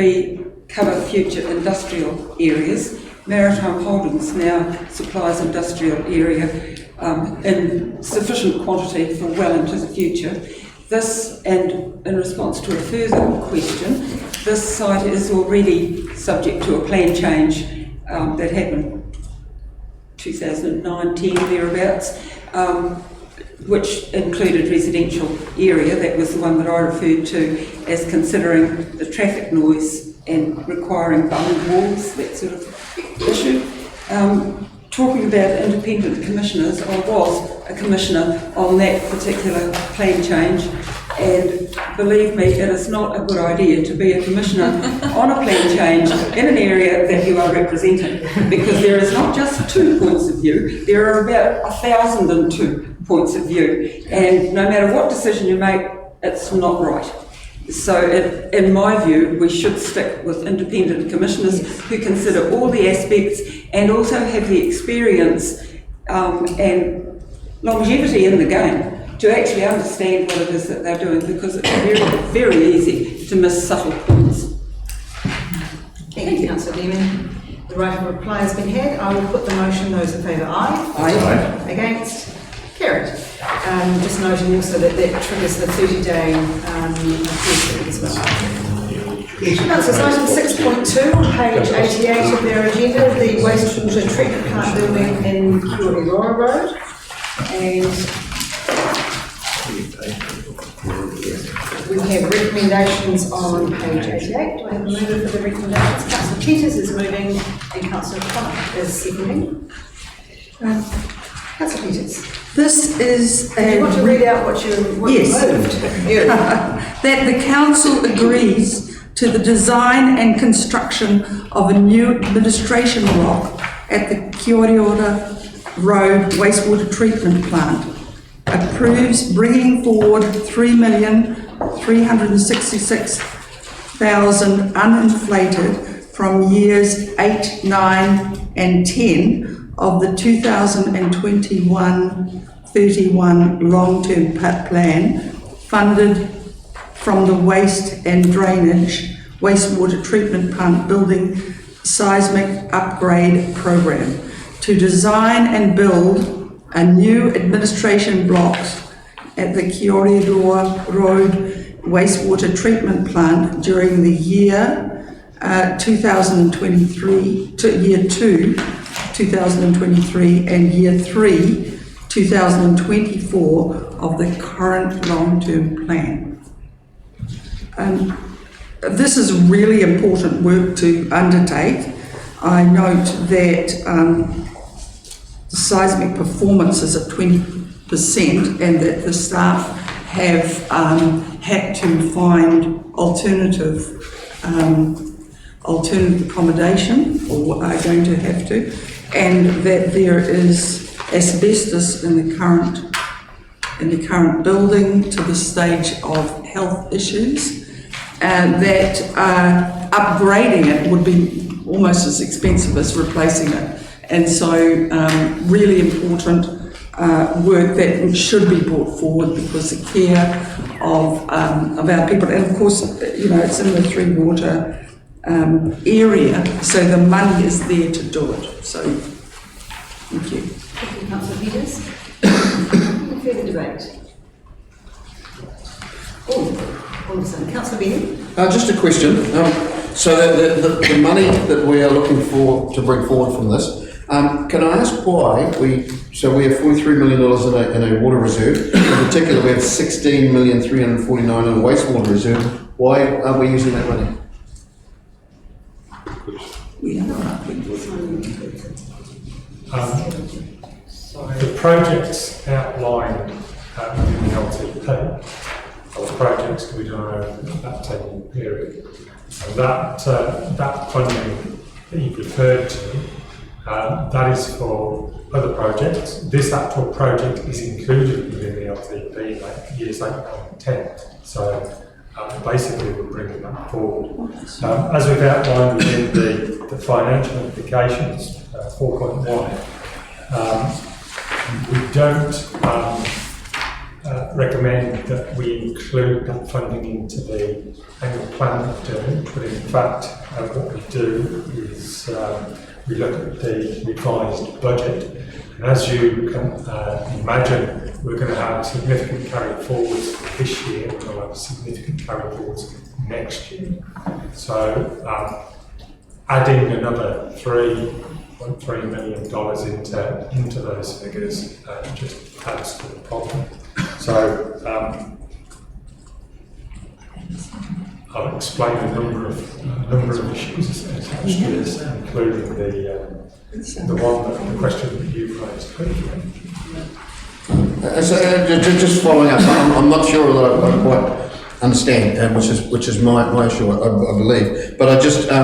cover future industrial areas, Maritime Holdings now supplies industrial area in sufficient quantity for well into the future. This, and in response to a further question, this site is already subject to a plan change that happened 2009-10 thereabouts, which included residential area. That was the one that I referred to as considering the traffic noise and requiring bound walls, that sort of issue. Talking about independent commissioners, I was a commissioner on that particular plan change, and believe me, it is not a good idea to be a commissioner on a plan change in an area that you are representing, because there is not just 2 points of view, there are about 1,002 points of view, and no matter what decision you make, it's not right. So in my view, we should stick with independent commissioners who consider all the aspects and also have the experience and longevity in the game to actually understand what it is that they're doing, because it's very, very easy to miss subtle points. Thank you, Councillor Lehman. The right of reply has been had. I will put the motion. Those in favour, aye. Aye. Against? Carried. Just noting also that triggers the 30-day appeal as well. Councillors, item 6.2 on page 88 of their agenda, the wastewater treatment plant building in Whangarei Road. And we have recommendations on page 88. Do I have a mover for the recommendations? Councillor Peters is moving and Councillor Clark is seconding. Councillor Peters. This is Do you want to read out what you moved? That the council agrees to the design and construction of a new administration block at the Whangarei Road Wastewater Treatment Plant, approves bringing forward $3,366,000 uninflated from years 8, 9 and 10 of the 2021-31 long-term plan, funded from the Waste and Drainage Wastewater Treatment Plant Building Seismic Upgrade Program, to to design and build a new administration blocks at the Kioridoa Road wastewater treatment plant during the year 2023 to year 2, 2023 and year 3, 2024 of the current long-term plan. This is really important work to undertake. I note that the seismic performance is at 20% and that the staff have had to find alternative accommodation, or are going to have to, and that there is asbestos in the current building to the stage of health issues, and that upgrading it would be almost as expensive as replacing it. And so really important work that should be brought forward, because the care of our people, and of course, you know, it's in the Three Water area, so the money is there to do it. So, thank you. Thank you, Councillor Peters. Further debate? All of a sudden, Councillor Benny. Just a question. So the money that we are looking for to bring forward from this, can I ask why we have $43 million in a water reserve. In particular, we have $16,349,000 in a wastewater reserve. Why aren't we using that money? The projects outlined within the LTP are the projects to be done over that 10-year period. And that funding that you've referred to, that is for other projects. This actual project is included within the LTP, like years 8, 9 and 10. So basically we're bringing that forward. As we've outlined within the financial implications, 4.1, we don't recommend that we include that funding into the annual plan that we're doing, but in fact what we do is we look at the revised budget, and as you can imagine, we're going to have significant carry forwards this year, and we'll have significant carry forwards next year. So adding another $3.3 million into those figures just adds to the problem. So I'll explain a number of issues attached to this, including the question that you've raised. So just following up, I'm not sure that I quite understand, which is my issue, I believe. But I just the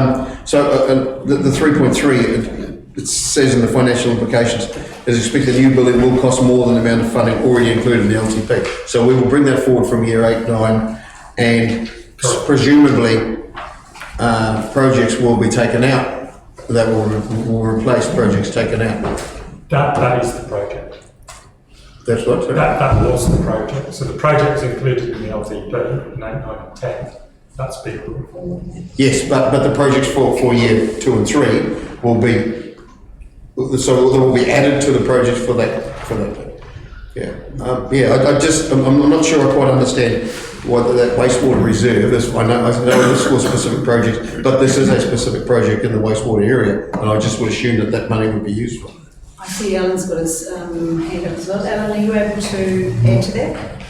3.3, it says in the financial implications, is expected the new building will cost more than the amount of funding already included in the LTP. So we will bring that forward from year 8, 9, and presumably projects will be taken out. That will replace projects taken out. That is the project. That's what? That was the project. So the project is included in the LTP in 8, 9 and 10. That's been brought forward. Yes, but the projects for year 2 and 3 will be, so they will be added to the projects for that. Yeah. I'm not sure I quite understand what that wastewater reserve is. I know this is for specific projects, but this is a specific project in the wastewater area, and I just would assume that money would be used for. I see Alan's got his hand up as well. Alan, are you able to add to that?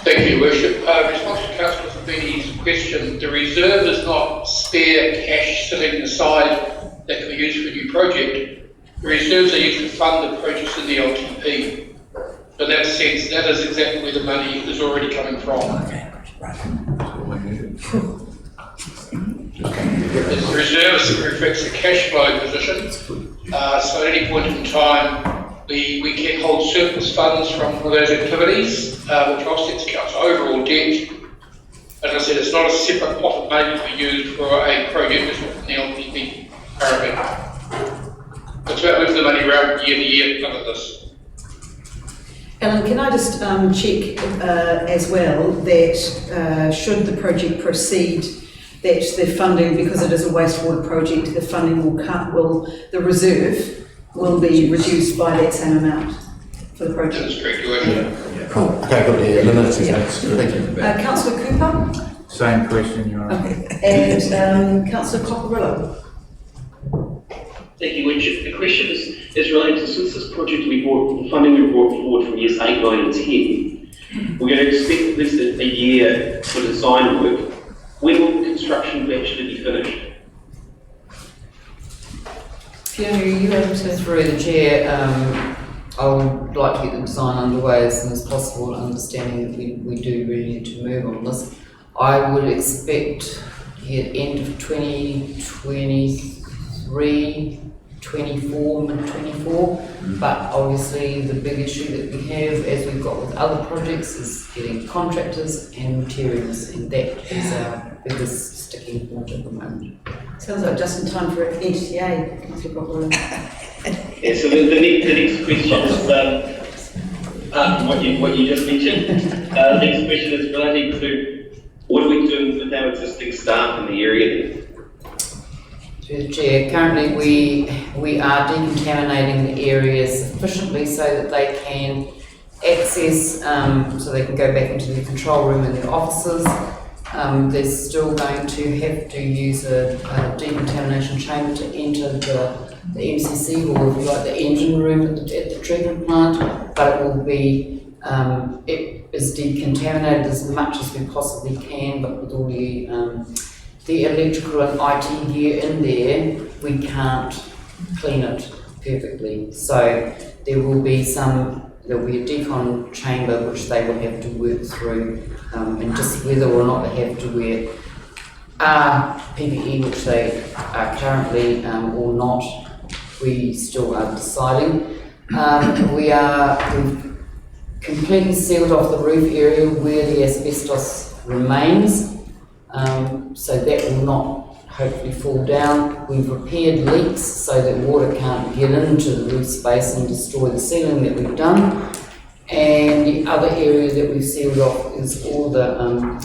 Thank you, Your Worship. In response to Councillor Fabini's question, the reserve is not spare cash sitting aside that can be used for a new project. The reserves are used to fund the projects in the LTP. So in that sense, that is exactly where the money is already coming from. The reserve reflects the cash flow position. So at any point in time, we can hold surplus funds from those activities, which offsets council's overall debt. As I said, it's not a separate pot of money to be used for a project that's within the LTP parameter. It's about moving the money around year to year, none of this. Alan, can I just check as well that should the project proceed that the funding, because it is a wastewater project, the funding the reserve will be reduced by that same amount for the project. That's correct, Your Worship. Cool. Okay, good, yeah, no, that's thank you. Councillor Cooper? Same question, Your Honour. Okay. And Councillor Cockerillo? Thank you, Richard. The question is related to, since this project the funding we brought forward from years 8, 9 and 10, we're going to expect at least a year for design work. When will construction actually be finished? Fiona, are you able to? Through the chair, I would like to get the design underway as soon as possible, understanding that we do really need to move on this. I would expect at end of 2023, 24, mid-24, but obviously the big issue that we have, as we've got with other projects, is getting contractors and materials, and that is our biggest sticking point at the moment. Sounds like just in time for NTA, Councillor Cockerillo. Yeah, so the next question is what you just mentioned. The next question is relating to what are we doing with our existing staff in the area? Through the chair, currently we are decontaminating the area sufficiently so that they can access, so they can go back into the control room in their offices. They're still going to have to use a decontamination chamber to enter the MCC, or if you like, the engine room at the treatment plant, but it will be, it is decontaminated as much as we possibly can, but with all the electrical and IT gear in there, we can't clean it perfectly. So there will be a decon chamber which they will have to work through, and just whether or not they have to wear PPE, which they are currently or not, we still are deciding. We've completely sealed off the roof area where the asbestos remains, so that will not hopefully fall down. We've repaired leaks so that water can't get into the roof space and destroy the ceiling that we've done. And the other area that we've sealed off is all the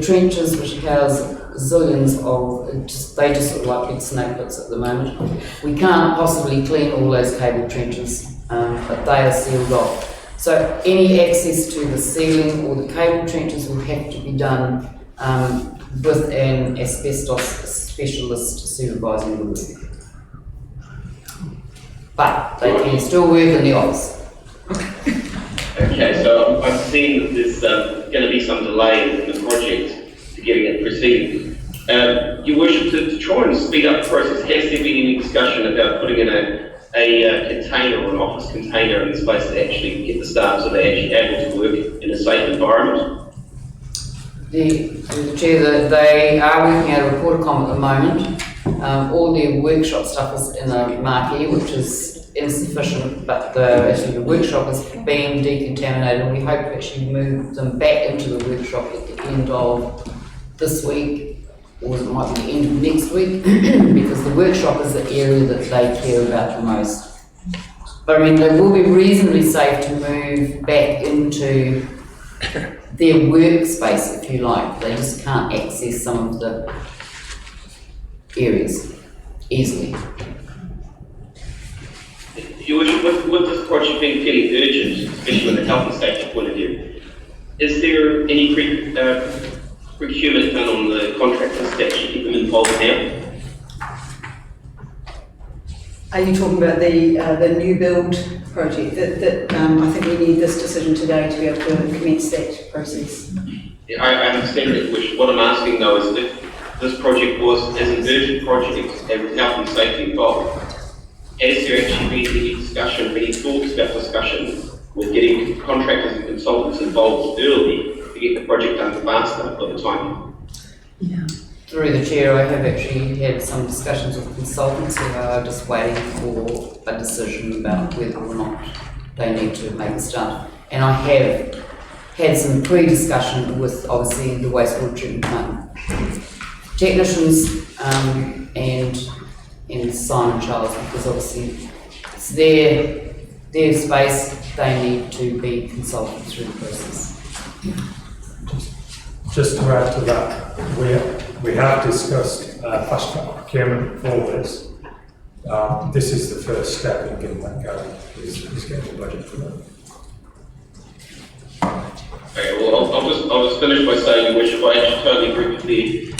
trenches which house zillions of, they just look like big snake pits at the moment. We can't possibly clean all those cable trenches, but they are sealed off. So any access to the ceiling or the cable trenches will have to be done with an asbestos specialist supervising the work. But they can still work in the office. Okay, so I'm seeing that there's going to be some delay in the project to getting it proceeding. Your Worship, to try and speed up the process, has there been any discussion about putting in a container or an office container in this place to actually get the staff so they're actually able to work in a safe environment? The chair, they are working out a report com at the moment. All their workshop stuff is in a marquee, which is insufficient, but the workshop is being decontaminated, and we hope to actually move them back into the workshop at the end of this week, or it might be the end of next week, because the workshop is the area that they care about the most. But I mean, they will be reasonably safe to move back into their workspace, if you like. They just can't access some of the areas easily. Your Worship, with this project being fairly urgent, especially from the health and safety point of view, is there any procurement done on the contractors to actually get them involved now? Are you talking about the new build project? That I think we need this decision today to be able to commence that process. Yeah, I understand that, what I'm asking though is if this project was as an urgent project and with health and safety involved, has there actually been any discussion, any thoughts about discussion with getting contractors and consultants involved early to get the project done faster for the time? Yeah. Through the chair, I have actually had some discussions with consultants who are just waiting for a decision about whether or not they need to make a start. And I have had some pre-discussion with obviously the wastewater treatment plant technicians and Simon Charles, because obviously it's their space, they need to be consulted through the process. Just to add to that, we have discussed fast track procurement for this. This is the first step in getting that going, is getting the budget for that. Okay, well, I'll just finish by saying, which I actually totally agree with the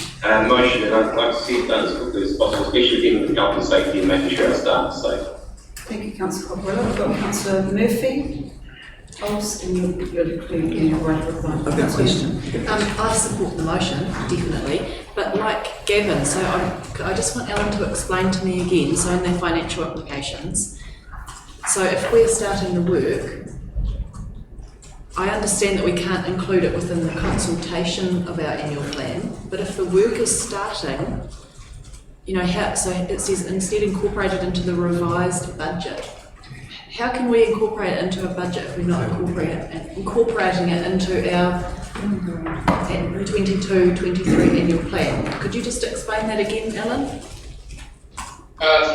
motion, and I'd like to see it done as quickly as possible, especially dealing with health and safety and making sure our staff are safe. Thank you, Councillor Copperella. I've got Councillor Murphy. And you're in your right of I've got a question. I support the motion, definitely, but like Gavin, so I just want Ellen to explain to me again, so in their financial implications, so if we're starting the work, I understand that we can't include it within the consultation of our annual plan, but if the work is starting, you know, so it says instead incorporated into the revised budget. How can we incorporate it into a budget if we're not incorporating it into our 22-23 annual plan? Could you just explain that again, Ellen?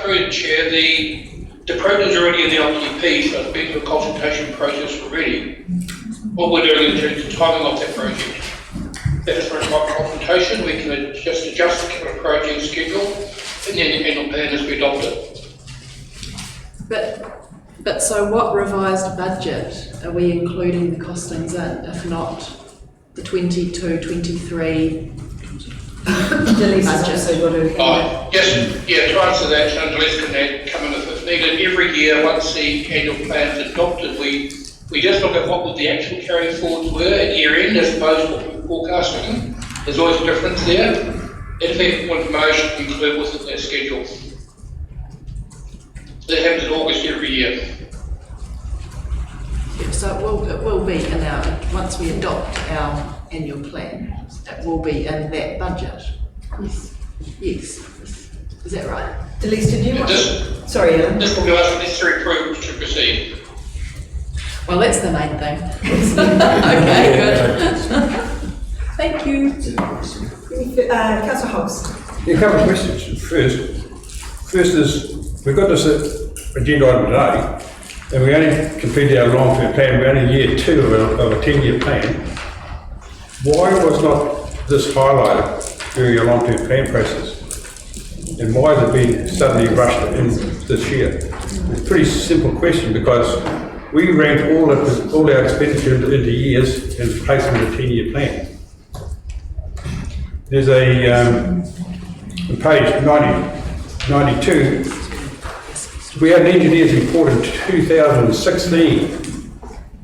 Through the chair, the program's already in the LTP, so it's been through a consultation process already. What we're doing in terms of timing of that project, if it's required consultation, we can just adjust the project schedule and then the annual plan as we adopt it. But so what revised budget are we including the costings in, if not the 22-23 budget? Yes, yeah, to answer that, and Delise can come in if needed. Every year, once the annual plan is adopted, we just look at what the actual carry forwards were at year end as opposed to what we were forecasting. There's always a difference there. In fact, one promotion included within that schedule. That happens in August every year. So it will be in our, once we adopt our annual plan, it will be in that budget. Yes. Is that right? Delise, did you want to? Sorry, Ellen. This will give us necessary approvals to proceed. Well, that's the main thing. Okay, good. Thank you. Councillor Hobbs. A couple of questions. First is, we've got this agenda item today, and we only completed our long-term plan. We're only year 2 of a 10-year plan. Why was not this highlighted during your long-term plan process? And why has it been suddenly rushed in this year? It's a pretty simple question, because we ranked all our expenditure into years and placed them in a 10-year plan. There's on page 92, we had an engineer's report in 2016.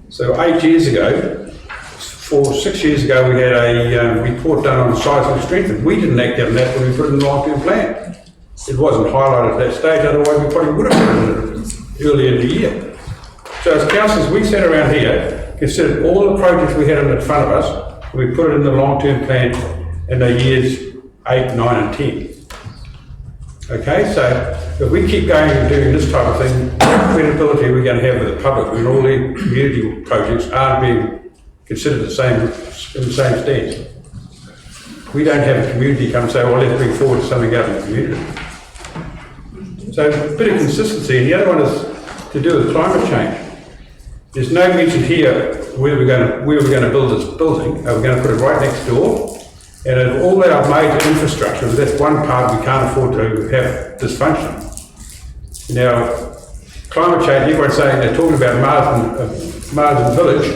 So 8 years ago, 6 years ago, we had a report done on seismic strength, and we didn't act on that when we put it in the long-term plan. It wasn't highlighted at that stage, otherwise we probably would have put it earlier in the year. So as councillors, we sat around here, considered all the projects we had in front of us, and we put it in the long-term plan in the years 8, 9 and 10. Okay, so if we keep going and doing this type of thing, what credibility are we going to have with the public when all the community projects aren't being considered the same, in the same stance? We don't have a community come and say, well, let's bring forward something out in the community. So a bit of consistency, and the other one is to do with climate change. There's no mention here where we're going to build this building. Are we going to put it right next door? And of all our major infrastructure, that's one part we can't afford to have dysfunction. Now, climate change, everyone's saying they're talking about Marsden Village,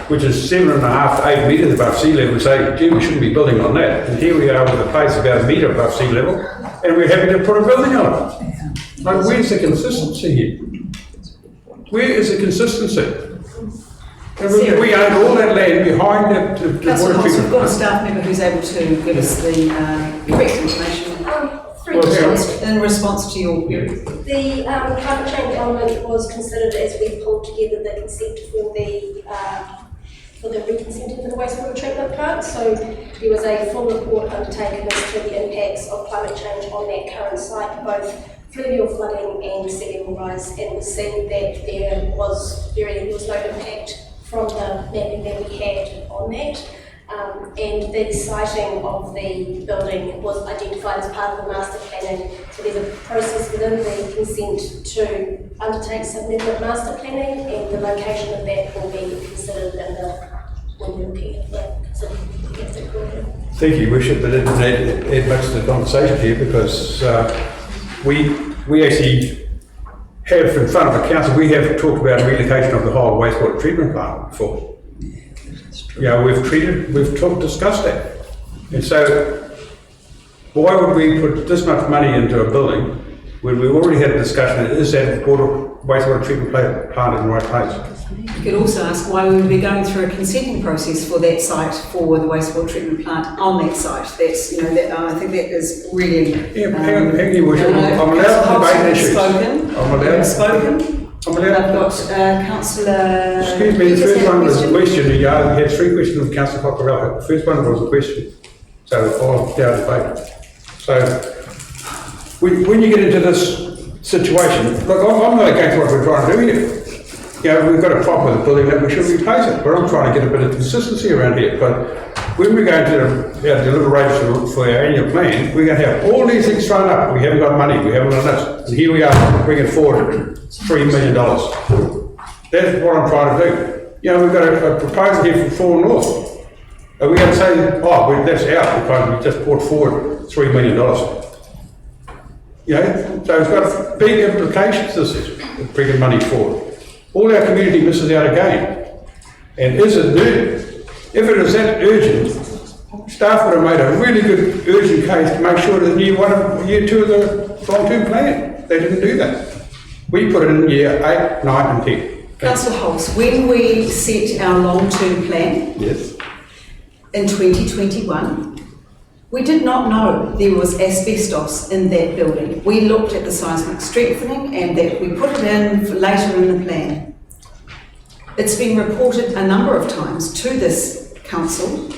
which is 7.5 to 8 metres above sea level. We say, gee, we shouldn't be building on that. And here we are with a place about 1 metre above sea level, and we're happy to put a building on it. Like, where's the consistency here? Where is the consistency? We own all that land behind the Councillor water Hobbs, we've treatment. got a staff member who's able to give us the correct information in response to your query. The climate change element was considered as we pulled together the consent for the reconsenting for the wastewater treatment plant. So there was a full report undertaken as to the impacts of climate change on that current site, both fluvial flooding and sea level rise, and we've seen that there was no impact from the mapping that we had on that. And the siting of the building was identified as part of the master planning. So there's a process within the consent to undertake submitted master planning, and the location of that will be considered when we're looking at the Thank you, Worship, but it didn't add much to the conversation here because we actually have in front of the council, we have talked about relocation of the whole wastewater treatment plant before. Yeah, we've discussed that. And so why would we put this much money into a building when we already had a discussion, is that wastewater treatment plant in the right place? You could also ask why we would be going through a consenting process for that site, for the wastewater treatment plant on that site. That's, I think that is really... hang on, you Worship. I'm allowed to debate issues. I've got Councillor... Excuse me, the first one was a question. You had three questions of Councillor Whangarei. The first one was a question. So I'll down debate. So when you get into this situation, look, I'm not against what we're trying to do here. We've got a problem with the building that we should replace it, but I'm trying to get a bit of consistency around here. But when we go into our deliberations for our annual plan, we're going to have all these things thrown up. We haven't got money, we haven't got this. And here we are bringing forward $3 million. That's what I'm trying to do. We've got a proposal here from Fall North. Are we going to say, that's out because we just brought forward $3 million? So it's got big implications, this is bringing money forward. All our community misses out again. And is it urgent? If it is that urgent, staff would have made a really good urgent case to make sure that year 2 of the long-term plan. They didn't do that. We put it in year 8, 9 and 10. Councillor Holmes, when we set our long-term plan in 2021, we did not know there was asbestos in that building. We looked at the seismic strengthening and that we put it in later in the plan. It's been reported a number of times to this council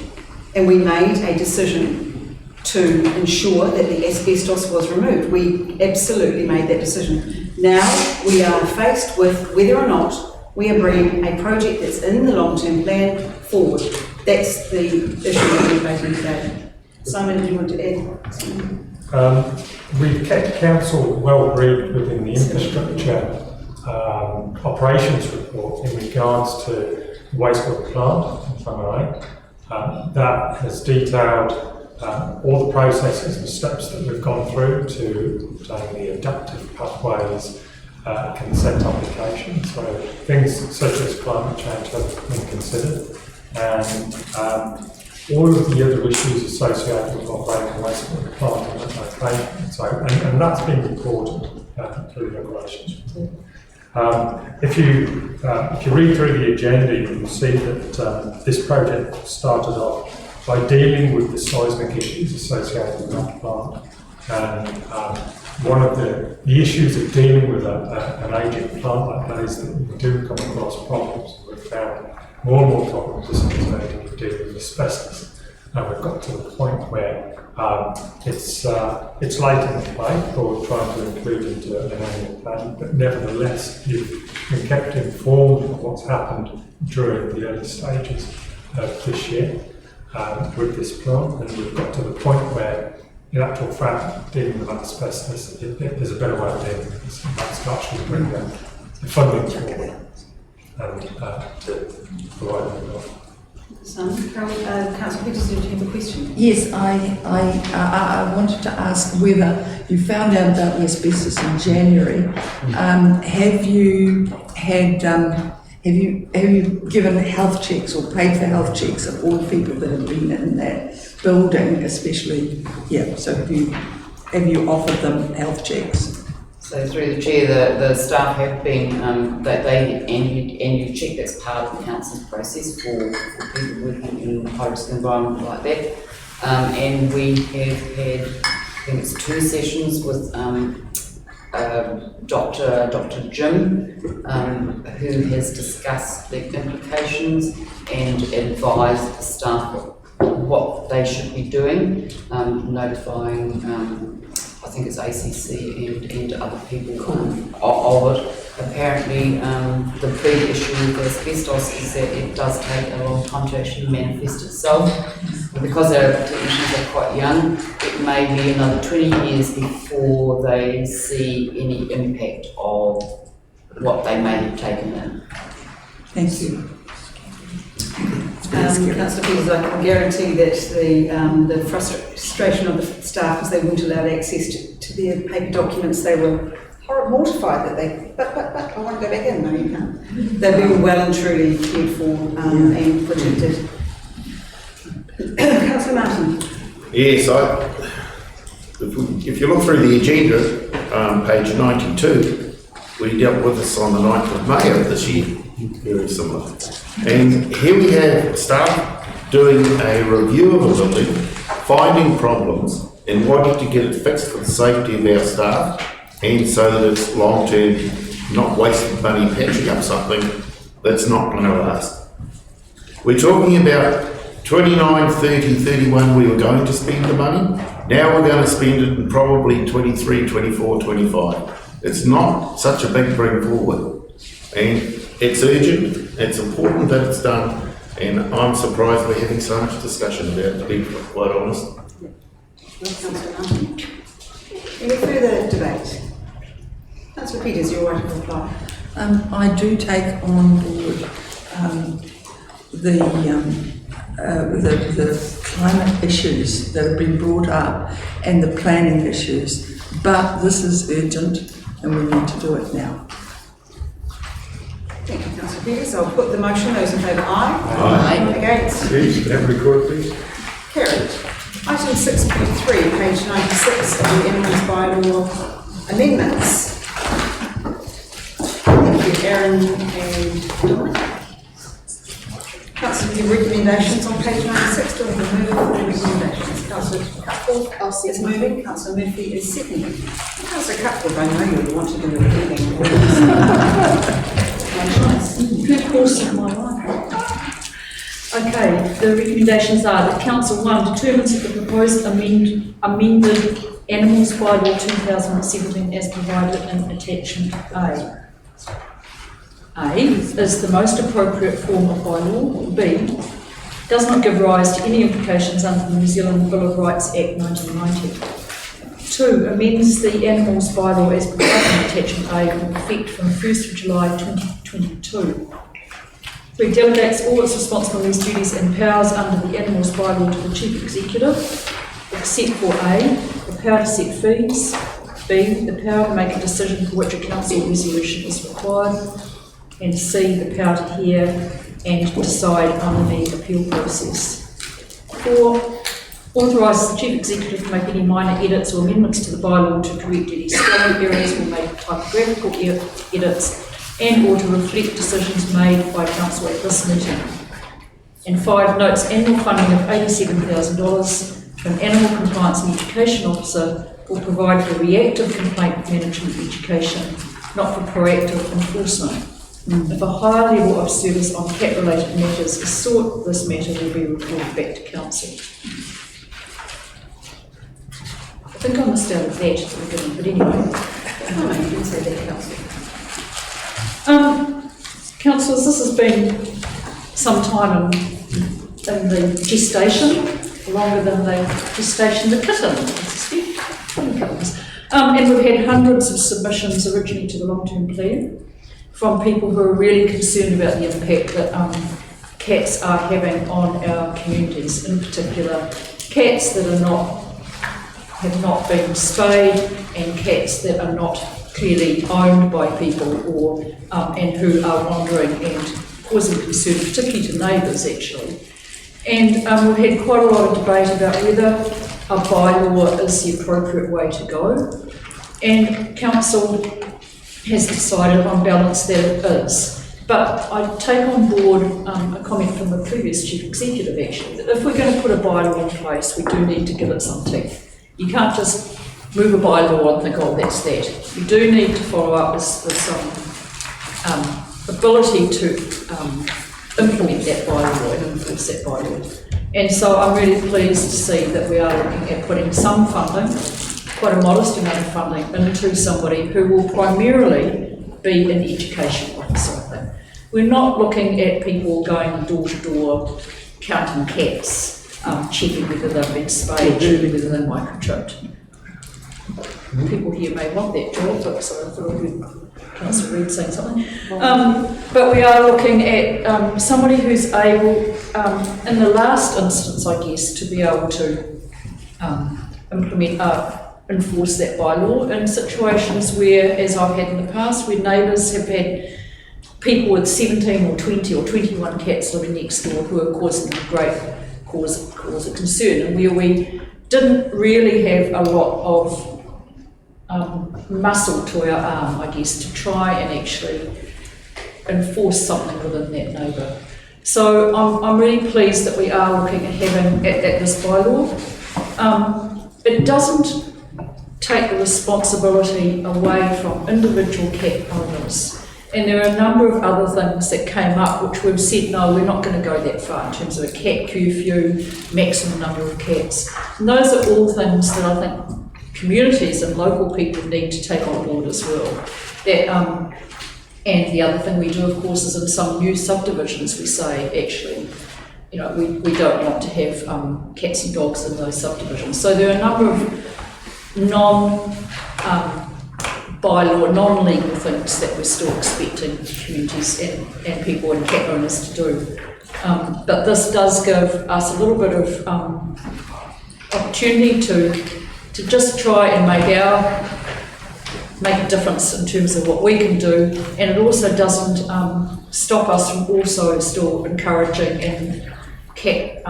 and we made a decision to ensure that the asbestos was removed. We absolutely made that decision. Now we are faced with whether or not we are bringing a project that's in the long-term plan forward. That's the issue that we're facing today. Simon, did you want to add something? We've kept council well briefed within the infrastructure operations report in regards to the wastewater plant in Whangarei. That has detailed all the processes and steps that we've gone through to obtain the adaptive pathways consent application. So things such as climate change have been considered, and all of the other issues associated with operating a wastewater plant in that location. So, and that's been reported through the operations report. If you read through the agenda, you can see that this project started off by dealing with the seismic issues associated with that plant. And one of the issues of dealing with an aging plant like that is that we do come across problems. We've found more and more problems associated with dealing with asbestos. And we've got to the point where it's late in the play for trying to include into an annual plan, but nevertheless you've been kept informed of what's happened during the early stages of this year with this plant, and we've got to the point where in actual fact dealing with asbestos, there's a better way of dealing with this, and that's to actually bring the funding forward and to provide them with. Councillor Peters, did you have a question? Yes, I wanted to ask whether you found out about the asbestos in January. Have you given health checks or paid for health checks of all the people that have been in that building, especially? So have you offered them health checks? So through the chair, the staff have been, and you check that's part of the council's process for people working in a high-risk environment like that. And we have had, I think it's 2 sessions with Dr. Jim, who has discussed the implications and advised the staff what they should be doing, notifying I think it's ACC and other people of it. Apparently, the big issue with asbestos is that it does take a long time to actually manifest itself. And because our technicians are quite young, it may be another 20 years before they see any impact of what they may have taken in. Thank you. Councillor Peters, I can guarantee that the frustration of the staff as they weren't allowed access to their paper documents, they were mortified that but I want to go back in. No, you can't. They've been well and truly cared for and protected. Councillor Martin. Yes, if you look through the agenda, page 92, we dealt with this on the 9th of May of this year, very similar. And here we have staff doing a review of a building, finding problems and wanting to get it fixed for the safety of our staff and so that it's long-term, not wasting money patching up something that's not going to last. We're talking about 29, 30, 31 we were going to spend the money. Now we're going to spend it in probably 23, 24, 25. It's not such a big bring forward. And it's urgent, it's important that it's done, and I'm surprised we're having so much discussion about it, to be quite honest. Any further debate? Councillor Peters, you're right to reply. I do take on board the climate issues that have been brought up and the planning issues, but this is urgent and we need to do it now. Thank you, Councillor Peters. I'll put the motion. Those in favour, aye. Aye. Against? Please, can I have a record, please? Carried. Item 6.3, page 96 of the Animals Bylaw amendments. Thank you, Aaron and Dominic. Councillor, your recommendations on page 96. Do we have a mover for the recommendations? Councillor Cutforth is moving. Councillor Murphy is seconding. Councillor Cutforth, I know you would want to do everything. Good course of my life. Okay, the recommendations are that Council 1 determines that the proposed amended Animals Bylaw 2017 as provided in attachment A. A is the most appropriate form of bylaw. B does not give rise to any implications under the New Zealand Bill of Rights Act 1990. 2 amends the Animals Bylaw as provided in attachment A with effect from 1st of July 2022. 3 delegates all its responsibilities, duties and powers under the Animals Bylaw to the Chief Executive, except for A, the power to set fees, B, the power to make a decision for which a council resolution is required, and C, the power to hear and decide on the appeal process. 4, authorises the Chief Executive to make any minor edits or amendments to the bylaw to correct any spelling errors or make typographical edits and or to reflect decisions made by council at this meeting. And 5, notes annual funding of $87,000 to an animal compliance and education officer will provide for reactive complaint management education, not for proactive enforcement. If a higher level of service on cat-related matters is sought, this matter will be reported back to council. I think I missed out of that at the beginning, but anyway. No, you didn't say that, Councillor. Councillors, this has been some time in the gestation, longer than the gestation the kitten, I suspect. And we've had hundreds of submissions originally to the long-term plan from people who are really concerned about the impact that cats are having on our communities, in particular cats that have not been spayed and cats that are not clearly owned by people or and who are wandering and causing concern, particularly to neighbours actually. And we've had quite a lot of debate about whether a bylaw is the appropriate way to go. And council has decided on balance that it is. But I take on board a comment from the previous Chief Executive actually, that if we're going to put a bylaw in place, we do need to give it some teeth. You can't just move a bylaw and think, oh, that's that. You do need to follow up with some ability to implement that bylaw and enforce that bylaw. And so I'm really pleased to see that we are looking at putting some funding, quite a modest amount of funding, into somebody who will primarily be an education officer. We're not looking at people going door to door, counting cats, checking whether they've been spayed, whether they're microchipped. people here may want that job, but so I thought I heard Councillor Reid saying something. But we are looking at somebody who's able, in the last instance, I guess, to be able to enforce that bylaw in situations where, as I've had in the past, where neighbours have had people with 17 or 20 or 21 cats living next door who are causing them great cause of concern, and where we didn't really have a lot of muscle to our arm, I guess, to try and actually enforce something within that neighbour. So I'm really pleased that we are looking at having at this bylaw. It doesn't take the responsibility away from individual cat owners. And there are a number of other things that came up which we've said, no, we're not going to go that far in terms of a cat curfew, maximum number of cats. And those are all things that I think communities and local people need to take on board as well. That, and the other thing we do, of course, is in some new subdivisions we say, actually, you know, we don't want to have cats and dogs in those subdivisions. So there are a number of bylaw, non-legal things that we're still expecting communities and people and cat owners to do. But this does give us a little bit of opportunity to just try and make a difference in terms of what we can do, and it also doesn't stop us from also still encouraging and cat,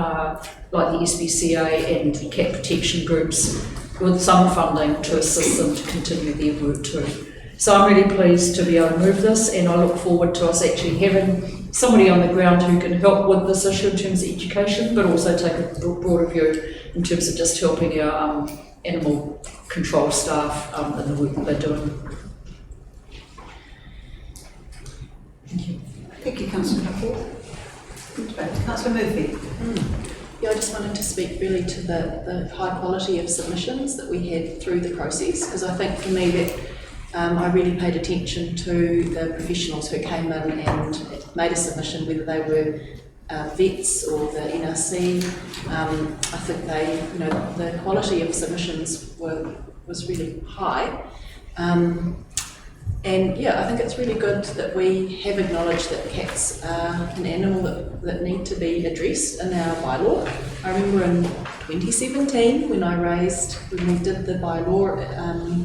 like the SPCA and cat protection groups, with some funding to assist them to continue their work too. So I'm really pleased to be able to move this, and I look forward to us actually having somebody on the ground who can help with this issue in terms of education, but also take a broader view in terms of just helping our animal control staff in the work that they're doing. Thank you. Thank you, Councillor Campbell. Councillor Murphy. Yeah, I just wanted to speak really to the high quality of submissions that we had through the process, because I think for me that I really paid attention to the professionals who came in and made a submission, whether they were vets or the NRC. I think they, you know, the quality of submissions was really high. And yeah, I think it's really good that we have acknowledged that cats are an animal that need to be addressed in our bylaw. I remember in 2017 when we did the bylaw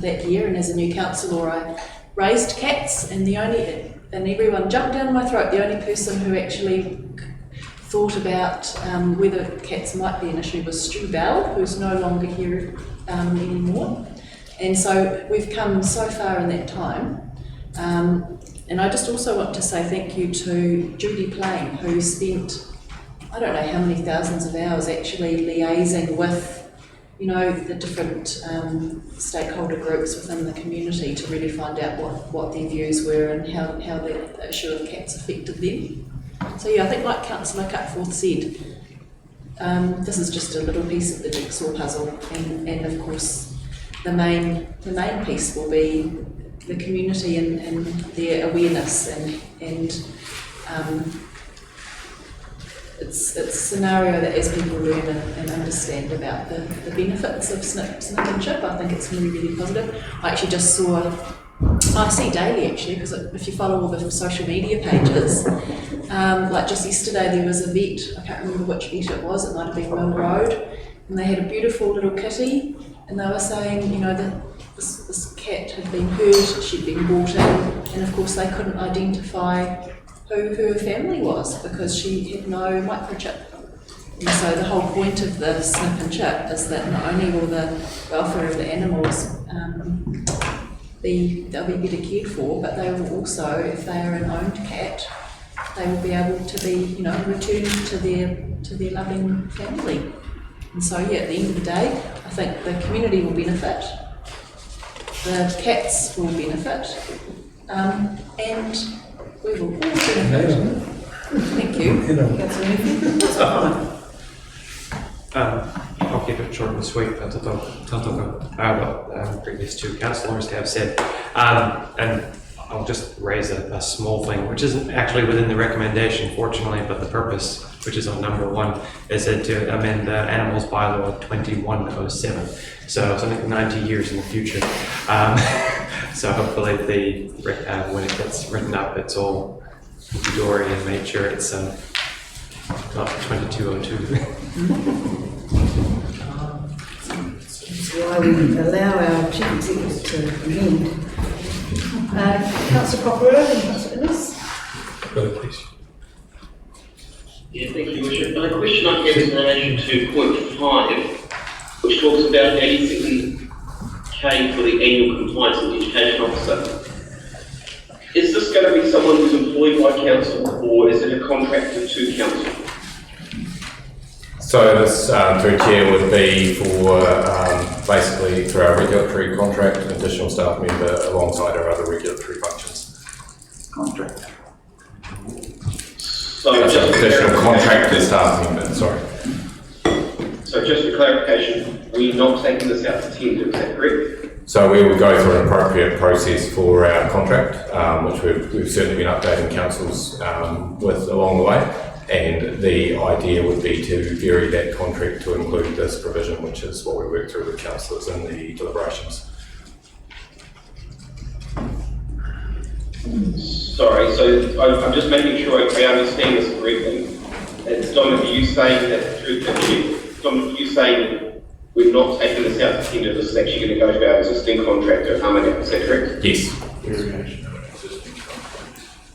that year, and as a new councillor I raised cats, and everyone jumped down my throat. The only person who actually thought about whether cats might be an issue was Stu Bell, who's no longer here anymore. And so we've come so far in that time. And I just also want to say thank you to Judy Plain, who spent, I don't know how many thousands of hours actually liaising with, you know, the different stakeholder groups within the community to really find out what their views were and how the issue of cats affected them. So yeah, I think like Councillor Cutforth said, this is just a little piece of the jigsaw puzzle, and of course the main piece will be the community and their awareness, and it's a scenario that as people learn and understand about the benefits of snip and chip, I think it's really, really positive. I actually just I see daily actually, because if you follow all the social media pages, like just yesterday there was a vet, I can't remember which vet it was, it might have been Mill Road, and they had a beautiful little kitty, and they were saying, you know, that this cat had been hurt, she'd been brought in, and of course they couldn't identify who her family was because she had no microchip. And so the whole point of the snip and chip is that not only will the welfare of the animals they'll be better cared for, but they will also, if they are an owned cat, they will be able to be, you know, returned to their loving family. And so yeah, at the end of the day, I think the community will benefit, the cats will benefit, and we will all benefit. Thank you. I'll keep it short and sweet. What previous two councillors have said, and I'll just raise a small thing, which isn't actually within the recommendation, fortunately, but the purpose which is on number 1, is to amend the animals bylaw 2107. So something 90 years in the future. So hopefully when it gets written up, it's all dory and made sure it's not 2202. That's why we allow our chief executive to amend. Councillor Cockerill and Councillor Innes. Please. Yeah, thank you, Richard. The question I have is in relation to point 5, which talks about 87K for the annual compliance and education officer. Is this going to be someone who's employed by council, or is it a contractor to council? So this, through Chair, would be for basically through our regulatory contract, an additional staff member alongside our other regulatory functions. Contract. So just additional contractor staff member, sorry. So just for clarification, we're not taking this out to tender, is that correct? So we will go through an appropriate process for our contract, which we've certainly been updating councils with along the way. And the idea would be to vary that contract to include this provision, which is what we work through with councillors in the deliberations. Sorry, so I'm just making sure I understand this correctly. It's Dominic, are you saying that through the chief, Dominic, are you saying that we're not taking this out to tender, this is actually going to go to our existing contractor, is that correct? Yes.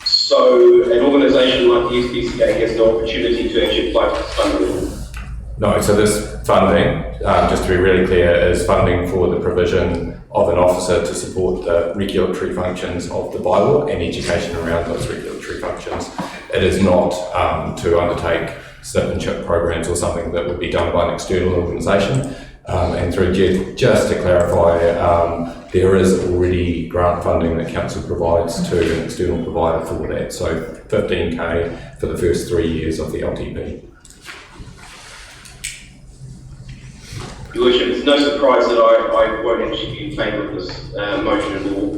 So an organisation like the SPCA has no opportunity to actually apply for this funding? No, so this funding, just to be really clear, is funding for the provision of an officer to support the regulatory functions of the bylaw and education around those regulatory functions. It is not to undertake snip and chip programs or something that would be done by an external organisation. And through Jeff, just to clarify, there is already grant funding that council provides to an external provider for that. So 15K for the first 3 years of the LTP. Your Worship, it's no surprise that I won't actually be in favour of this motion at all.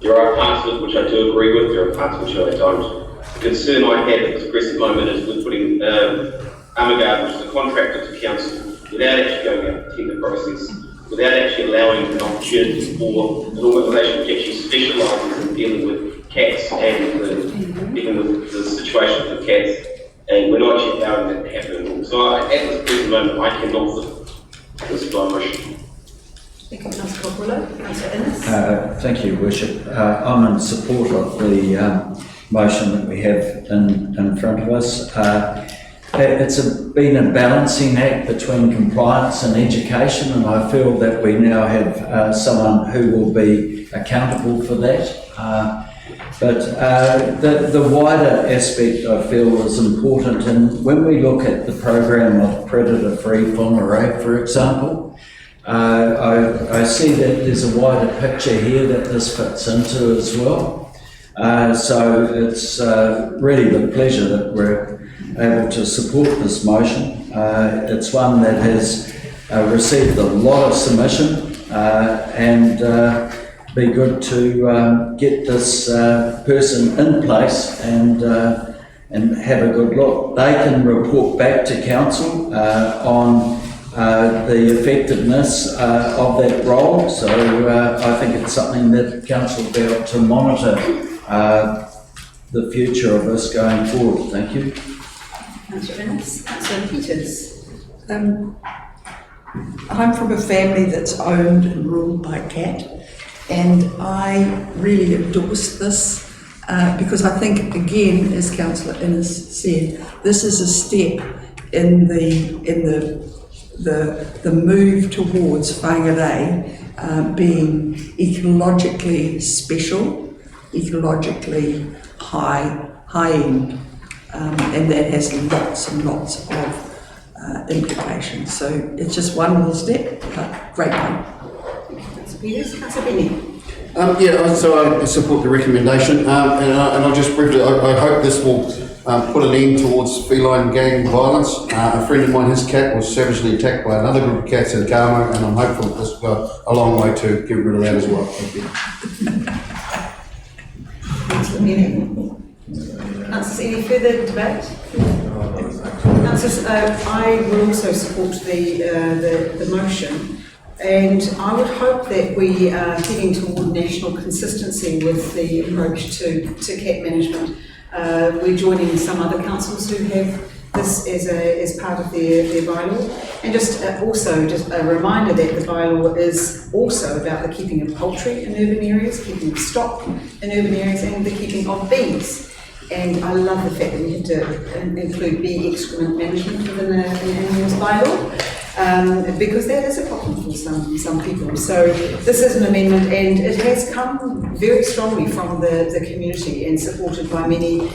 There are parts of it which I do agree with, there are parts which I don't. The concern I have at this present moment is with putting Whangarei, which is a contractor to council, without actually going out the tender process, without actually allowing an opportunity for an organisation which actually specialises in dealing with cats and dealing with the situation with cats, and we're not actually allowing that to happen. So at this present moment, I cannot support this motion. Thank you, Councillor Cockerill. Councillor Innes. Thank you, Worship. I'm in support of the motion that we have in front of us. It's been a balancing act between compliance and education, and I feel that we now have someone who will be accountable for that. But the wider aspect I feel is important, and when we look at the program of predator-free Whangarei, for example, I see that there's a wider picture here that this fits into as well. So it's really with pleasure that we're able to support this motion. It's one that has received a lot of submission and be good to get this person in place and have a good look. They can report back to council on the effectiveness of that role, so I think it's something that council will be able to monitor the future of us going forward. Thank you. Councillor Innes. Councillor Peters. I'm from a family that's owned and ruled by a cat, and I really endorse this because I think, again, as Councillor Innes said, this is a step in the move towards Whangarei being ecologically special, ecologically high-end, and that has lots and lots of implications. So it's just one little step, but great one. Councillor Peters. Councillor Benny. So I support the recommendation, and I'll just briefly, I hope this will put an end towards feline gang violence. A friend of mine, his cat was savagely attacked by another group of cats in Carmo, and I'm hopeful that this will go a long way to get rid of that as well. Thank you. Councillor Benny. Councillors, any further debate? Councillors, I will also support the motion, and I would hope that we are heading toward national consistency with the approach to cat management. We're joining some other councils who have this as part of their bylaw, and just a reminder that the bylaw is also about the keeping of poultry in urban areas, keeping of stock in urban areas, and the keeping of bees. And I love the fact that we had to include bee excrement management within the animals bylaw, because that is a problem for some people. So this is an amendment, and it has come very strongly from the community and supported by many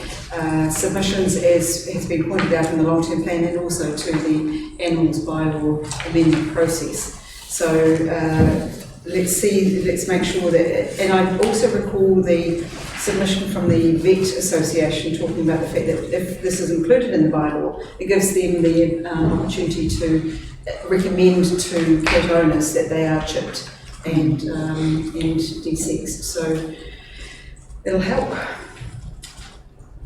submissions, as has been pointed out in the long-term plan, and also to the animals bylaw amendment process. So let's make sure that, and I also recall the submission from the Vet Association talking about the fact that if this is included in the bylaw, it gives them the opportunity to recommend to cat owners that they are chipped and de-sexed. So it'll help.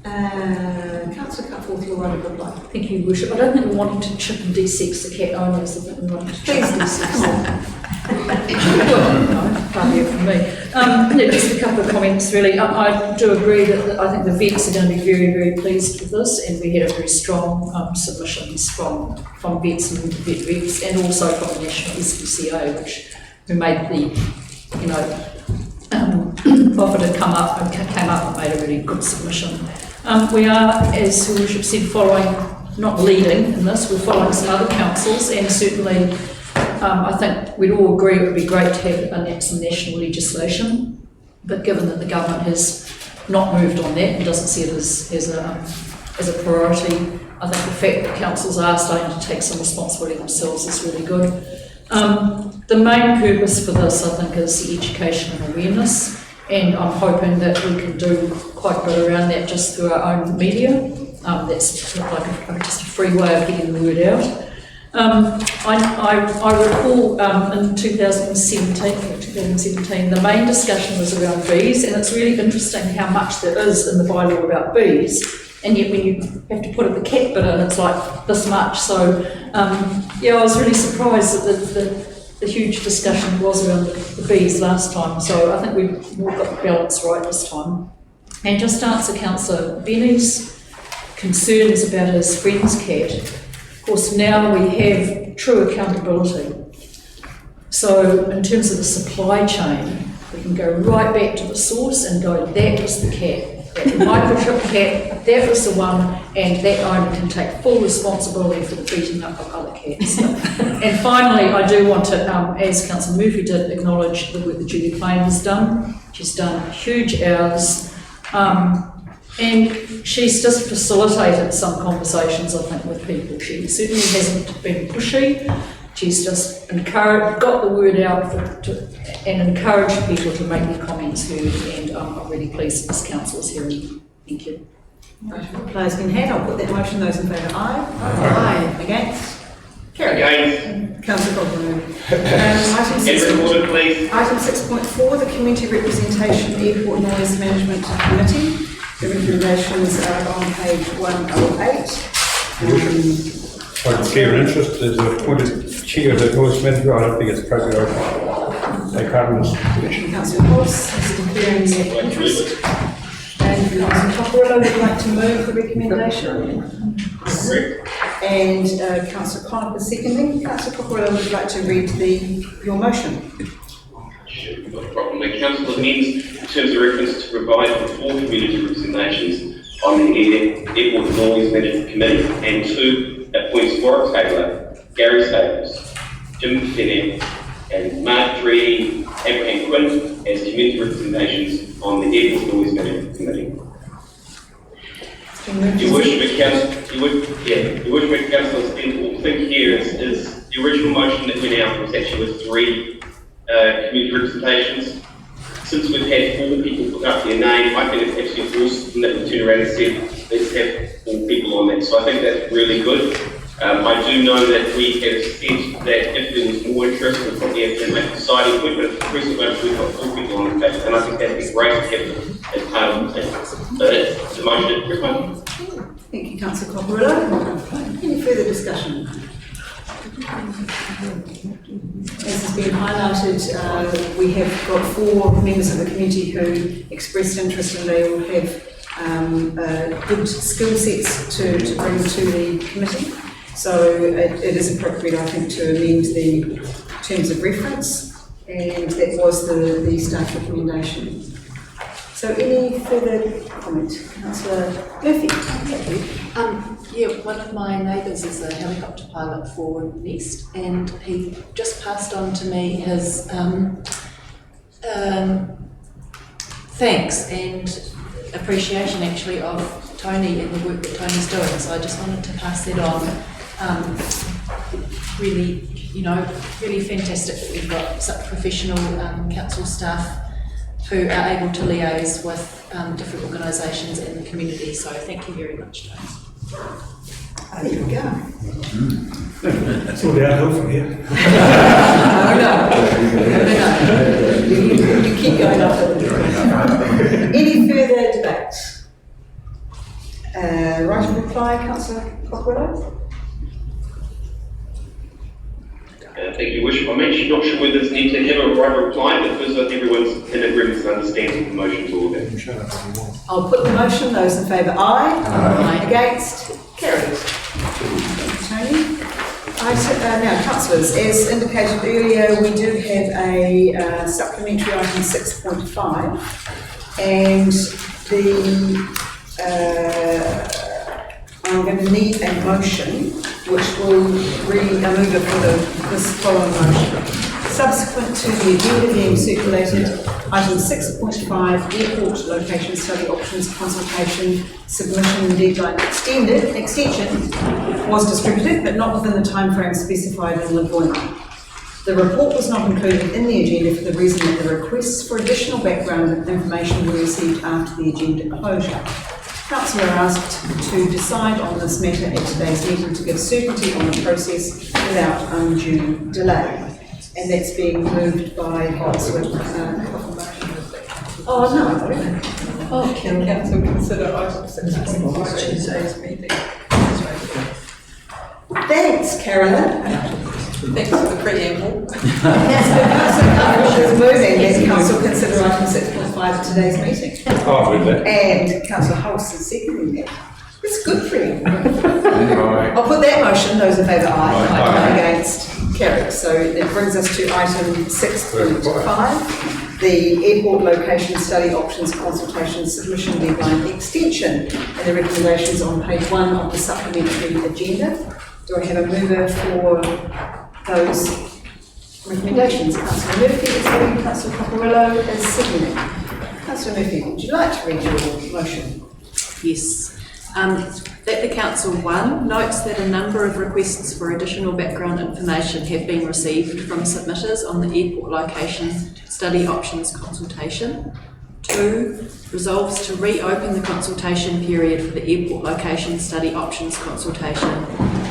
Councillor Cutforth, you're right to reply. Thank you, Worship. I don't think we wanted to chip and de-sex the cat owners. I think we wanted to chip and de-sex. Well, can't hear from me. Just a couple of comments, really. I do agree that I think the vets are going to be very, very pleased with this, and we had a very strong submissions from vets and vet reps, and also from the National SPCA, who made offered to come up and made a really good submission. We are, as Your Worship said, not leading in this, we're following some other councils, and certainly I think we'd all agree it would be great to have some national legislation, but given that the government has not moved on that and doesn't see it as a priority, I think the fact that councils are starting to take some responsibility themselves is really good. The main purpose for this, I think, is the education and awareness, and I'm hoping that we can do quite a bit around that just through our own media. That's like just a free way of getting the word out. I recall in 2017, the main discussion was around bees, and it's really interesting how much there is in the bylaw about bees, and yet when you have to put the cat bit in, it's like this much. So I was really surprised that the huge discussion was around the bees last time, so I think we've more got the balance right this time. And just to answer Councillor Benny's concerns about his friend's cat, of course now we have true accountability. So in terms of the supply chain, we can go right back to the source and go, that was the cat, that microchip cat, that was the one, and that owner can take full responsibility for the beating up of other cats. And finally, I do want to, as Councillor Murphy did, acknowledge the work that Judy Plain has done. She's done huge hours, and she's just facilitated some conversations, I think, with people. She certainly hasn't been pushy. She's just got the word out and encouraged people to make their comments heard, and I'm really pleased that this council is hearing. Thank you. Players in hand, I'll put that motion. Those in favour, aye. Aye. Against? Carried. Against. Councillor Cochran. Item 6.4, the Community Representation Airport Noise Management Committee. The recommendations are on page 108. I'd share an interest as appointed chair of the noise manager. I don't think it's appropriate. Take part in this position. Councillor Hoss is declaring their interest. And Councillor Cochran would like to move the recommendation. And Councillor Connick is seconding. Councillor Cochran would like to read your motion. Not a problem. The council amends in terms of reference to provide for 4 community representations on the Airport Noise Management Committee, and 2 appoints Warwick Taylor, Gary Staples, Jim Fenner, and Mark Dree, Abraham Quinn as community representations on the Airport Noise Management Committee. Your worship, councillors, and all thing here is the original motion that went out was actually with 3 community representations. Since we've had 4 people put up their name, I think it's actually awesome that we turn around and said, let's have 4 people on that. So I think that's really good. I do know that we have said that if there was more interest, we'd probably have to make a deciding point, but at the present moment we've got 4 people on the table, and I think that'd be great to have as part of the motion. Thank you, Councillor Copperillo. Any further discussion? As has been highlighted, we have got 4 members of the community who expressed interest, and they all have good skill sets to bring to the committee. So it is appropriate, I think, to amend the terms of reference, and that was the staff recommendation. So any further comment? Councillor Murphy? Yeah, one of my neighbours is a helicopter pilot for Nest, and he just passed on to me his thanks and appreciation actually of Tony and the work that Tony's doing. So I just wanted to pass that on. Really, really fantastic that we've got such professional council staff who are able to liaise with different organisations in the community. So thank you very much, Tony. There you go. That's all downhill from here. You keep going up. Any further debate? Right of reply, Councillor Cockburn? Thank you, Worship. I'm actually not sure whether there's need to have a right reply because everyone's in agreement and understands what the motion's all about. I'll put the motion. Those in favour, aye. Aye. Against? Carried. Tony? Now, councillors, as indicated earlier, we do have a supplementary item 6.5, and I'm going to need a motion which will really move it for this following motion. Subsequent to the agenda being circulated, item 6.5, airport location study options consultation submission deadline extension was distributed, but not within the timeframe specified in the appointment. The report was not included in the agenda for the reason that the requests for additional background information were received after the agenda closure. Council are asked to decide on this matter at today's meeting to give certainty on the process without undue delay. And that's being moved by Councillor. Can Council consider item 6.5 today's meeting? Thanks, Carolyn. Thanks for the preamble. Yes, because moving, then Council consider item 6.5 at today's meeting. Oh, with that. And Councillor Hulse is seconding that. It's good preamble. I'll put that motion. Those in favour, aye. Aye. Against? Carried. So that brings us to item 6.5, the airport location study options consultation submission deadline extension, and the recommendations on page 1 of the supplementary agenda. Do I have a mover for those recommendations? Councillor Murphy is leading, Councillor Cockerillo is seconding. Councillor Murphy, would you like to read your motion? Yes. That the Council 1 notes that a number of requests for additional background information have been received from submitters on the airport location study options consultation. 2, resolves to reopen the consultation period for the airport location study options consultation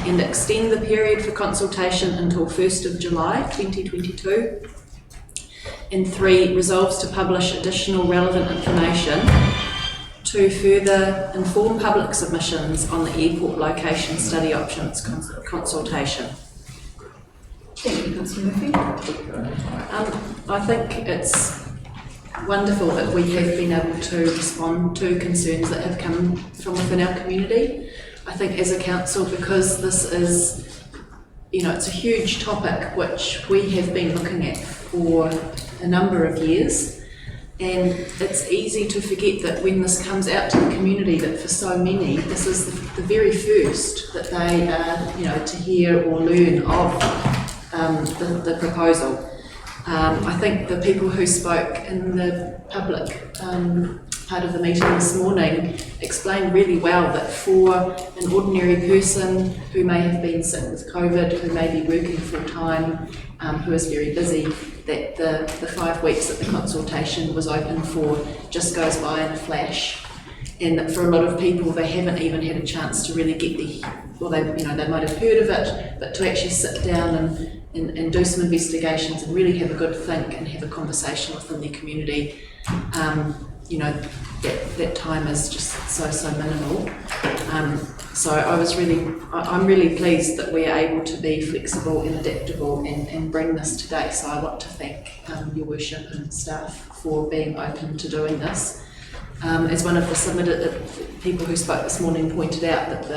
and extend the period for consultation until 1st of July 2022. And 3, resolves to publish additional relevant information to further inform public submissions on the airport location study options consultation. Thank you, Councillor Murphy. I think it's wonderful that we have been able to respond to concerns that have come from within our community. I think as a council, because this is, it's a huge topic which we have been looking at for a number of years. And it's easy to forget that when this comes out to the community, that for so many, this is the very first that they are, to hear or learn of the proposal. I think the people who spoke in the public part of the meeting this morning explained really well that for an ordinary person who may have been sick with COVID, who may be working full time, who is very busy, that the 5 weeks that the consultation was open for just goes by in a flash. And that for a lot of people, they haven't even had a chance to really get they might have heard of it, but to actually sit down and do some investigations and really have a good think and have a conversation within their community, that time is just so minimal. So I'm really pleased that we are able to be flexible and adaptable and bring this today. So I want to thank Your Worship and staff for being open to doing this. As one of the people who spoke this morning pointed out, that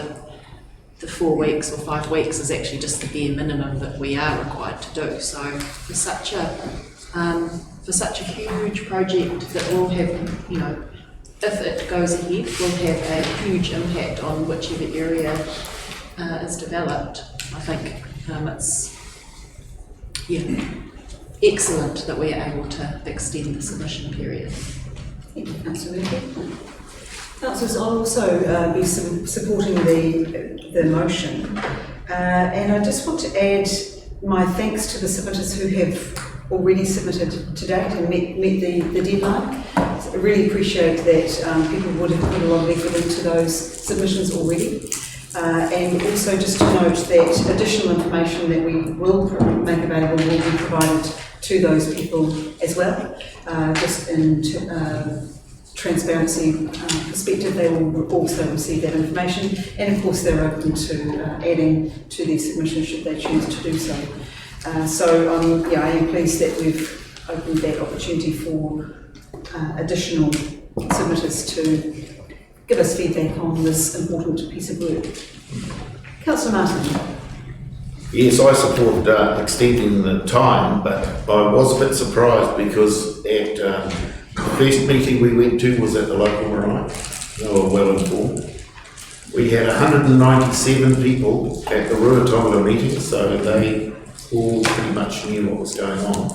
the 4 weeks or 5 weeks is actually just the bare minimum that we are required to do. So for such a huge project that will have, you know, if it goes ahead, will have a huge impact on whichever area is developed. I think it's excellent that we are able to extend the submission period. Thank you, Councillor Murphy. Councillors, I'll also be supporting the motion, and I just want to add my thanks to the submitters who have already submitted to date and met the deadline. So I really appreciate that people would have put a lot of effort into those submissions already. And also just to note that additional information that we will make available will be provided to those people as well. Just in transparency perspective, they will also receive that information. And of course they're open to adding to their submission should they choose to do so. I am pleased that we've opened that opportunity for additional submitters to give us feedback on this important piece of work. Councillor Martin. Yes, I support extending the time, but I was a bit surprised because at the first meeting we went to was at the local marae. They were well informed. We had 197 people at the Ruatonga meeting, so they all pretty much knew what was going on.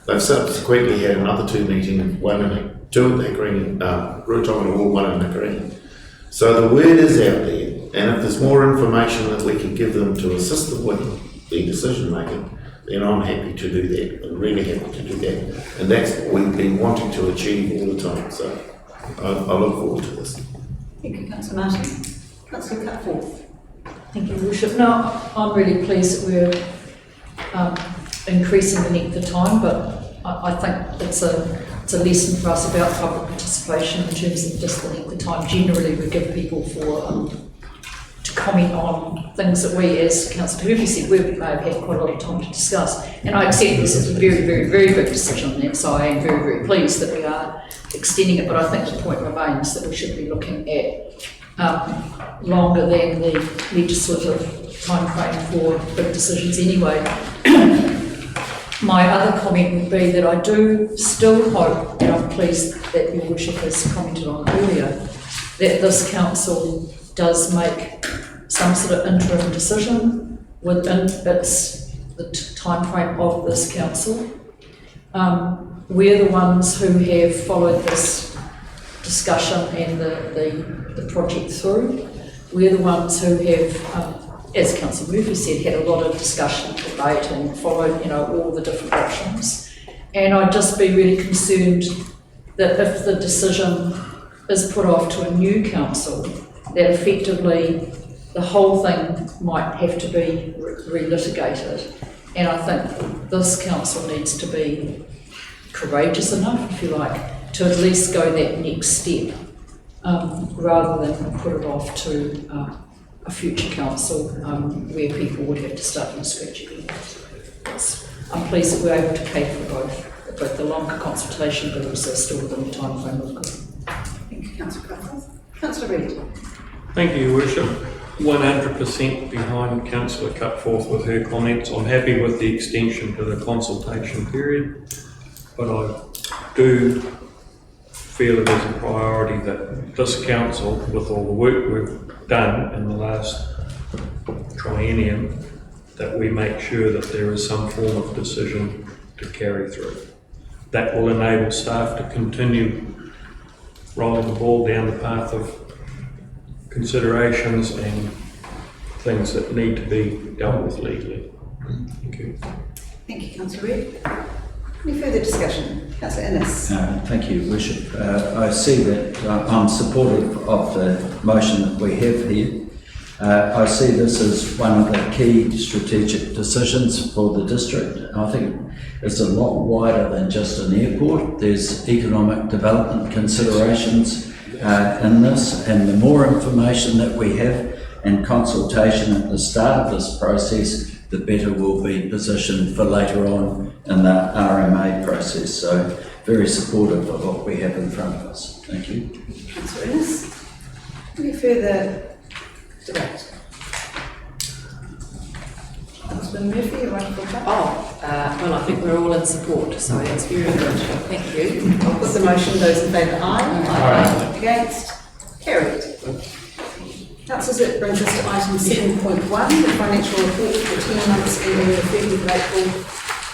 They've subsequently had another 2 meetings, two at Green, Ruatonga all, one in the Green. So the word is out there, and if there's more information that we can give them to assist them with the decision making, then I'm happy to do that. I'm really happy to do that, and that's what we've been wanting to achieve all the time. So I look forward to this. Thank you, Councillor Martin. Councillor Cutforth. Thank you, Worship. No, I'm really pleased that we're increasing the length of time, but I think it's a lesson for us about public participation in terms of just the length of time. Generally, we give people to comment on things that we, as Councillor Murphy said, we may have had quite a lot of time to discuss. And I accept this is a very, very, very big decision on that, so I am very, very pleased that we are extending it, but I think the point remains that we should be looking at longer than the legislative timeframe for big decisions anyway. My other comment would be that I do still hope, and I'm pleased that Your Worship has commented on earlier, that this council does make some sort of interim decision within the timeframe of this council. We're the ones who have followed this discussion and the project through. We're the ones who have, as Councillor Murphy said, had a lot of discussion, debate, and followed, all the different options. And I'd just be really concerned that if the decision is put off to a new council, that effectively the whole thing might have to be relitigated. And I think this council needs to be courageous enough, if you like, to at least go that next step, rather than put it off to a future council where people would have to start from scratch again. I'm pleased that we're able to cater for both the longer consultation, but also still within the time frame we've got. Thank you, Councillor Cutforth. Councillor Reid. Thank you, Your Worship. 100% behind Councillor Cutforth with her comments. I'm happy with the extension to the consultation period, but I do feel it is a priority that this council, with all the work we've done in the last triennium, that we make sure that there is some form of decision to carry through. That will enable staff to continue rolling the ball down the path of considerations and things that need to be dealt with legally. Thank you. Thank you, Councillor Reid. Any further discussion? Councillor Innes. Thank you, Worship. I see that I'm supportive of the motion that we have here. I see this as one of the key strategic decisions for the district. I think it's a lot wider than just an airport. There's economic development considerations in this, and the more information that we have and consultation at the start of this process, the better we'll be positioned for later on in the RMA process. So very supportive of what we have in front of us. Thank you. Councillor Innes. Any further debate? Councillor Murphy, you want to talk about? Well, I think we're all in support, so that's very good. Thank you. I'll put the motion. Those in favour, aye. Aye. Against? Carried. Councillors, it brings us to item 7.1, the financial report for the 10 months ending the 30th of April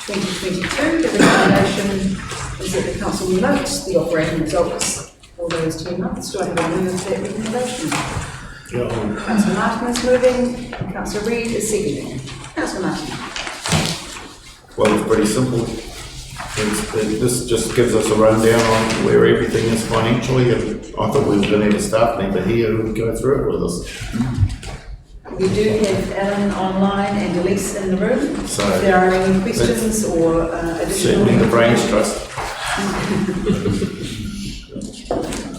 2022. The recommendation is that the council notes the operating results for those 10 months. Do I have a move for that recommendation? Councillor Martin is moving. Councillor Reid is seconding. Councillor Martin. Well, it's pretty simple. This just gives us a rundown on where everything is financially, and I thought we were going to have a staff member here who would go through it with us. We do have Alan online and Elise in the room. So if there are any questions or additional... Certainly the brains trust.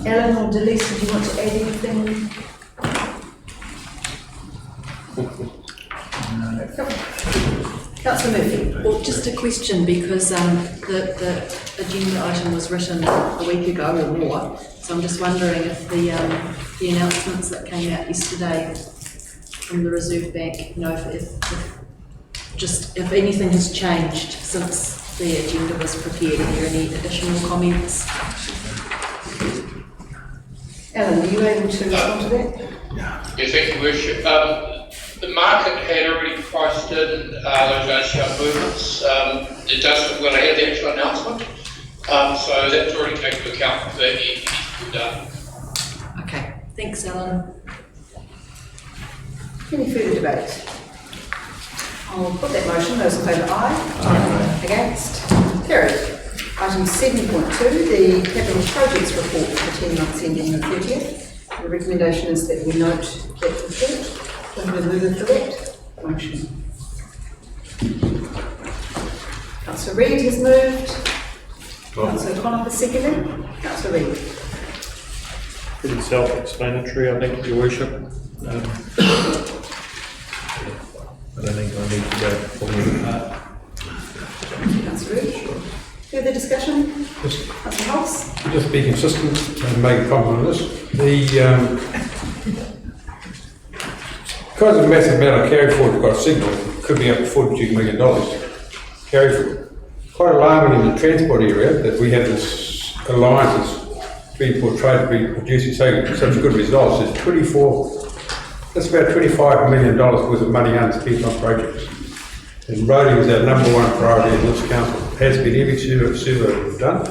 Alan or Delise, did you want to add anything? Councillor Murphy. Well, just a question, because the agenda item was written a week ago or more, so I'm just wondering if the announcements that came out yesterday from the Reserve Bank, if anything has changed since the agenda was prepared. Are there any additional comments? Alan, are you able to respond to that? Yeah, thank you, Worship. The market had already priced in those ACL movements. It doesn't well ahead of the actual announcement, so that's already taken into account for that needs to be done. Okay, thanks, Alan. Any further debate? I'll put that motion. Those in favour, aye. Against? Carried. Item 7.2, the capital projects report for the 10 months ending the 30th. The recommendation is that we note that report. I'm going to move for that motion. Councillor Reid has moved. Councillor Connaught is seconded. Councillor Reid. Pretty self-explanatory, I think, Your Worship. I don't think I need to go fully apart. Councillor Reid. Further discussion? Councillor House. Just be consistent and make a comment on this. Because of the massive amount of carry forward we've got signalled, could be up to $42 million carry forward. Quite alarming in the transport area that we have this alliance that's being portrayed to be producing such good results. There's that's about $25 million worth of money unspent on projects. And roading is our number one priority in this council. It has been every survey we've done.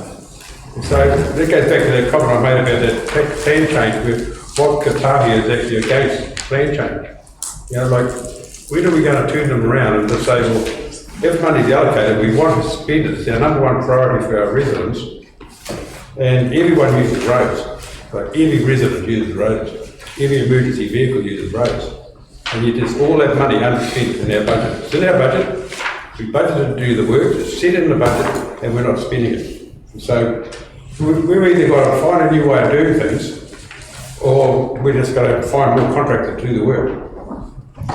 And so that goes back to that comment I made about that plan change with what Qatar is actually against plan change. When are we going to turn them around and just say, well, if money's allocated, we want to spend it. It's our number one priority for our residents. And everyone uses roads. Like every resident uses roads. Every emergency vehicle uses roads. And yet there's all that money unspent in our budget. It's in our budget. We budgeted to do the work. It's set in the budget, and we're not spending it. And so we've either got to find a new way of doing things, or we're just going to find more contractors to do the work.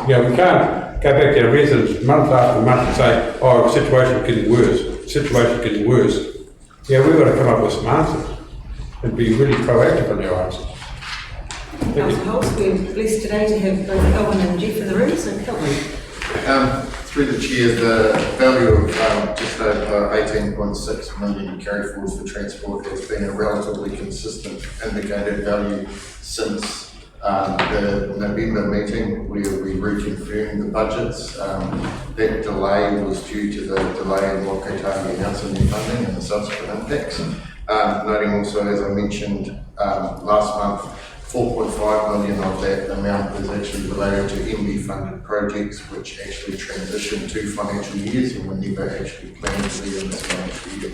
We can't go back to our residents month after month and say, oh, the situation's getting worse. We've got to come up with some answers and be really proactive on our answers. Councillor House, we're blessed today to have both Kelvin and Jeff in the room, so Kelvin. Through the chair, the value of just over 18.6 million carry forwards for transport has been a relatively consistent indicated value since the November meeting where we reconfirmed the budgets. That delay was due to the delay in what Qatar announcing their funding and the subsequent impacts. Noting also, as I mentioned last month, 4.5 million of that amount is actually related to MB funded projects which actually transition to financial years and were never actually planned to be in this financial year.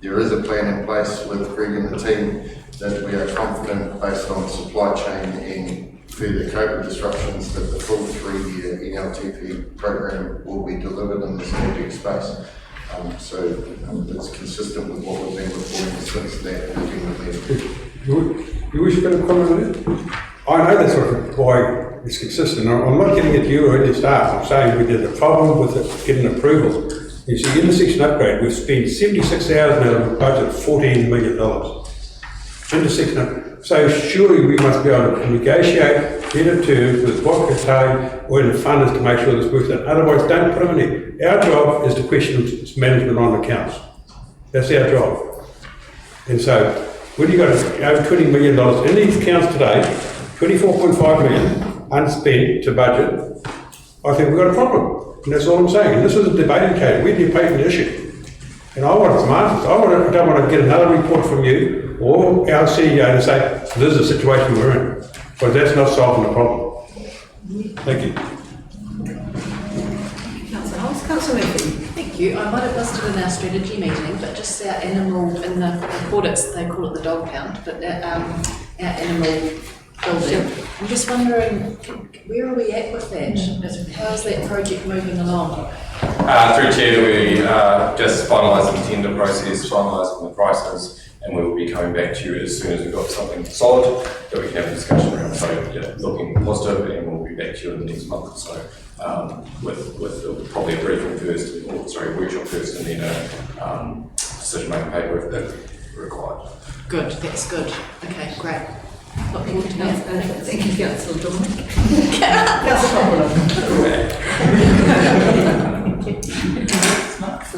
There is a plan in place with Greg and the team that we are confident based on supply chain and further COVID disruptions that the full 3-year NLTP program will be delivered in this project space. So it's consistent with what we've been reporting since that meeting. You wish to comment on it? I know that's why it's consistent. I'm not getting at you or at your staff. I'm saying we did a problem with it, getting approval. You see, intersection upgrade, we've spent 76,000 out of a budget of $14 million. Intersection upgrade. So surely we must be able to negotiate better terms with what we're paying or in the funders to make sure this works out. Otherwise, don't put them in there. Our job is to question management on accounts. That's our job. And so, when you've got over $20 million in these accounts today, 24.5 million unspent to budget, I think we've got a problem. And that's all I'm saying. And this is a debating case. We're debating the issue. And I want some answers. I don't want to get another report from you or our CEO to say, this is the situation we're in. Because that's not solving the problem. Thank you. Councillor Holmes, Councillor Murphy. Thank you. I might have missed it in our strategy meeting, but just our animal, in the audits, they call it the dog pound, but our animal building. I'm just wondering, where are we at with that? How's that project moving along? Through Chair, we just finalising the tender process, finalising the prices, and we will be coming back to you as soon as we've got something solid that we can have a discussion around. So, yeah, looking positive, and we'll be back to you in the next month or so with probably a briefing first, or sorry, workshop first, and then a decision-making paper if that's required. Good, that's good. Okay, great. Look forward to Yes, that. thank you, Councillor Dorman.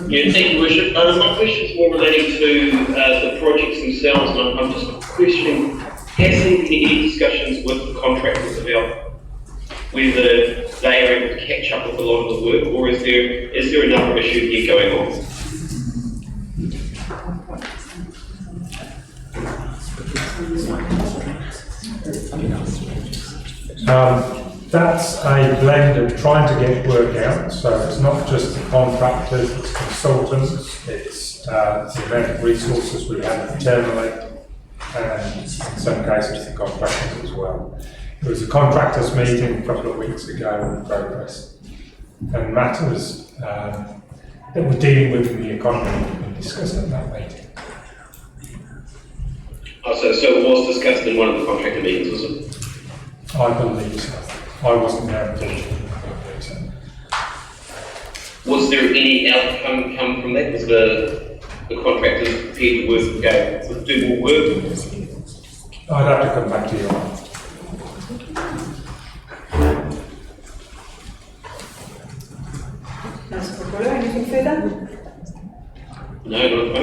Yeah, thank you, Worship. My question is more relating to the projects themselves, and I'm just questioning, has there been any discussions with the contractors about whether they are able to catch up with a lot of the work, or is there another issue here going on? That's a blend of trying to get work out, so it's not just the contractors, it's consultants, it's the amount of resources we have internally, and in some cases the contractors as well. There was a contractors meeting a couple of weeks ago in progress, and matters that we're dealing with in the economy have been discussed at that meeting. Oh, so it was discussed in one of the contractor meetings, was it? I believe so. I wasn't there unfortunately. Was there any outcome come from that? Was the contractors prepared to work, do more work? I'd have to come back to you on that. Councillor Correa, anything further? No, not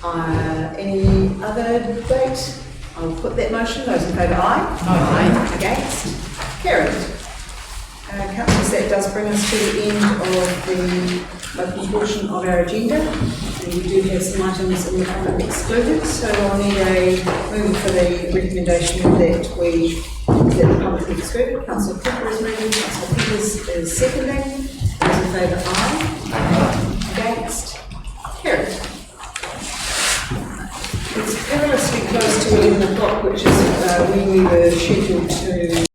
at Any other debate? I'll put that motion. Those in favour, aye. Aye. Against? Carried. Councillors, that does bring us to the end of the local portion of our agenda. And we do have some items in the front excluded, so I'll need a move for the recommendation that the public excluded. Councillor Cooper is moving, Councillor Peters is seconding. Those in favour, aye. Against? Carried. It's perilously close to 11 o'clock, which is when we were scheduled to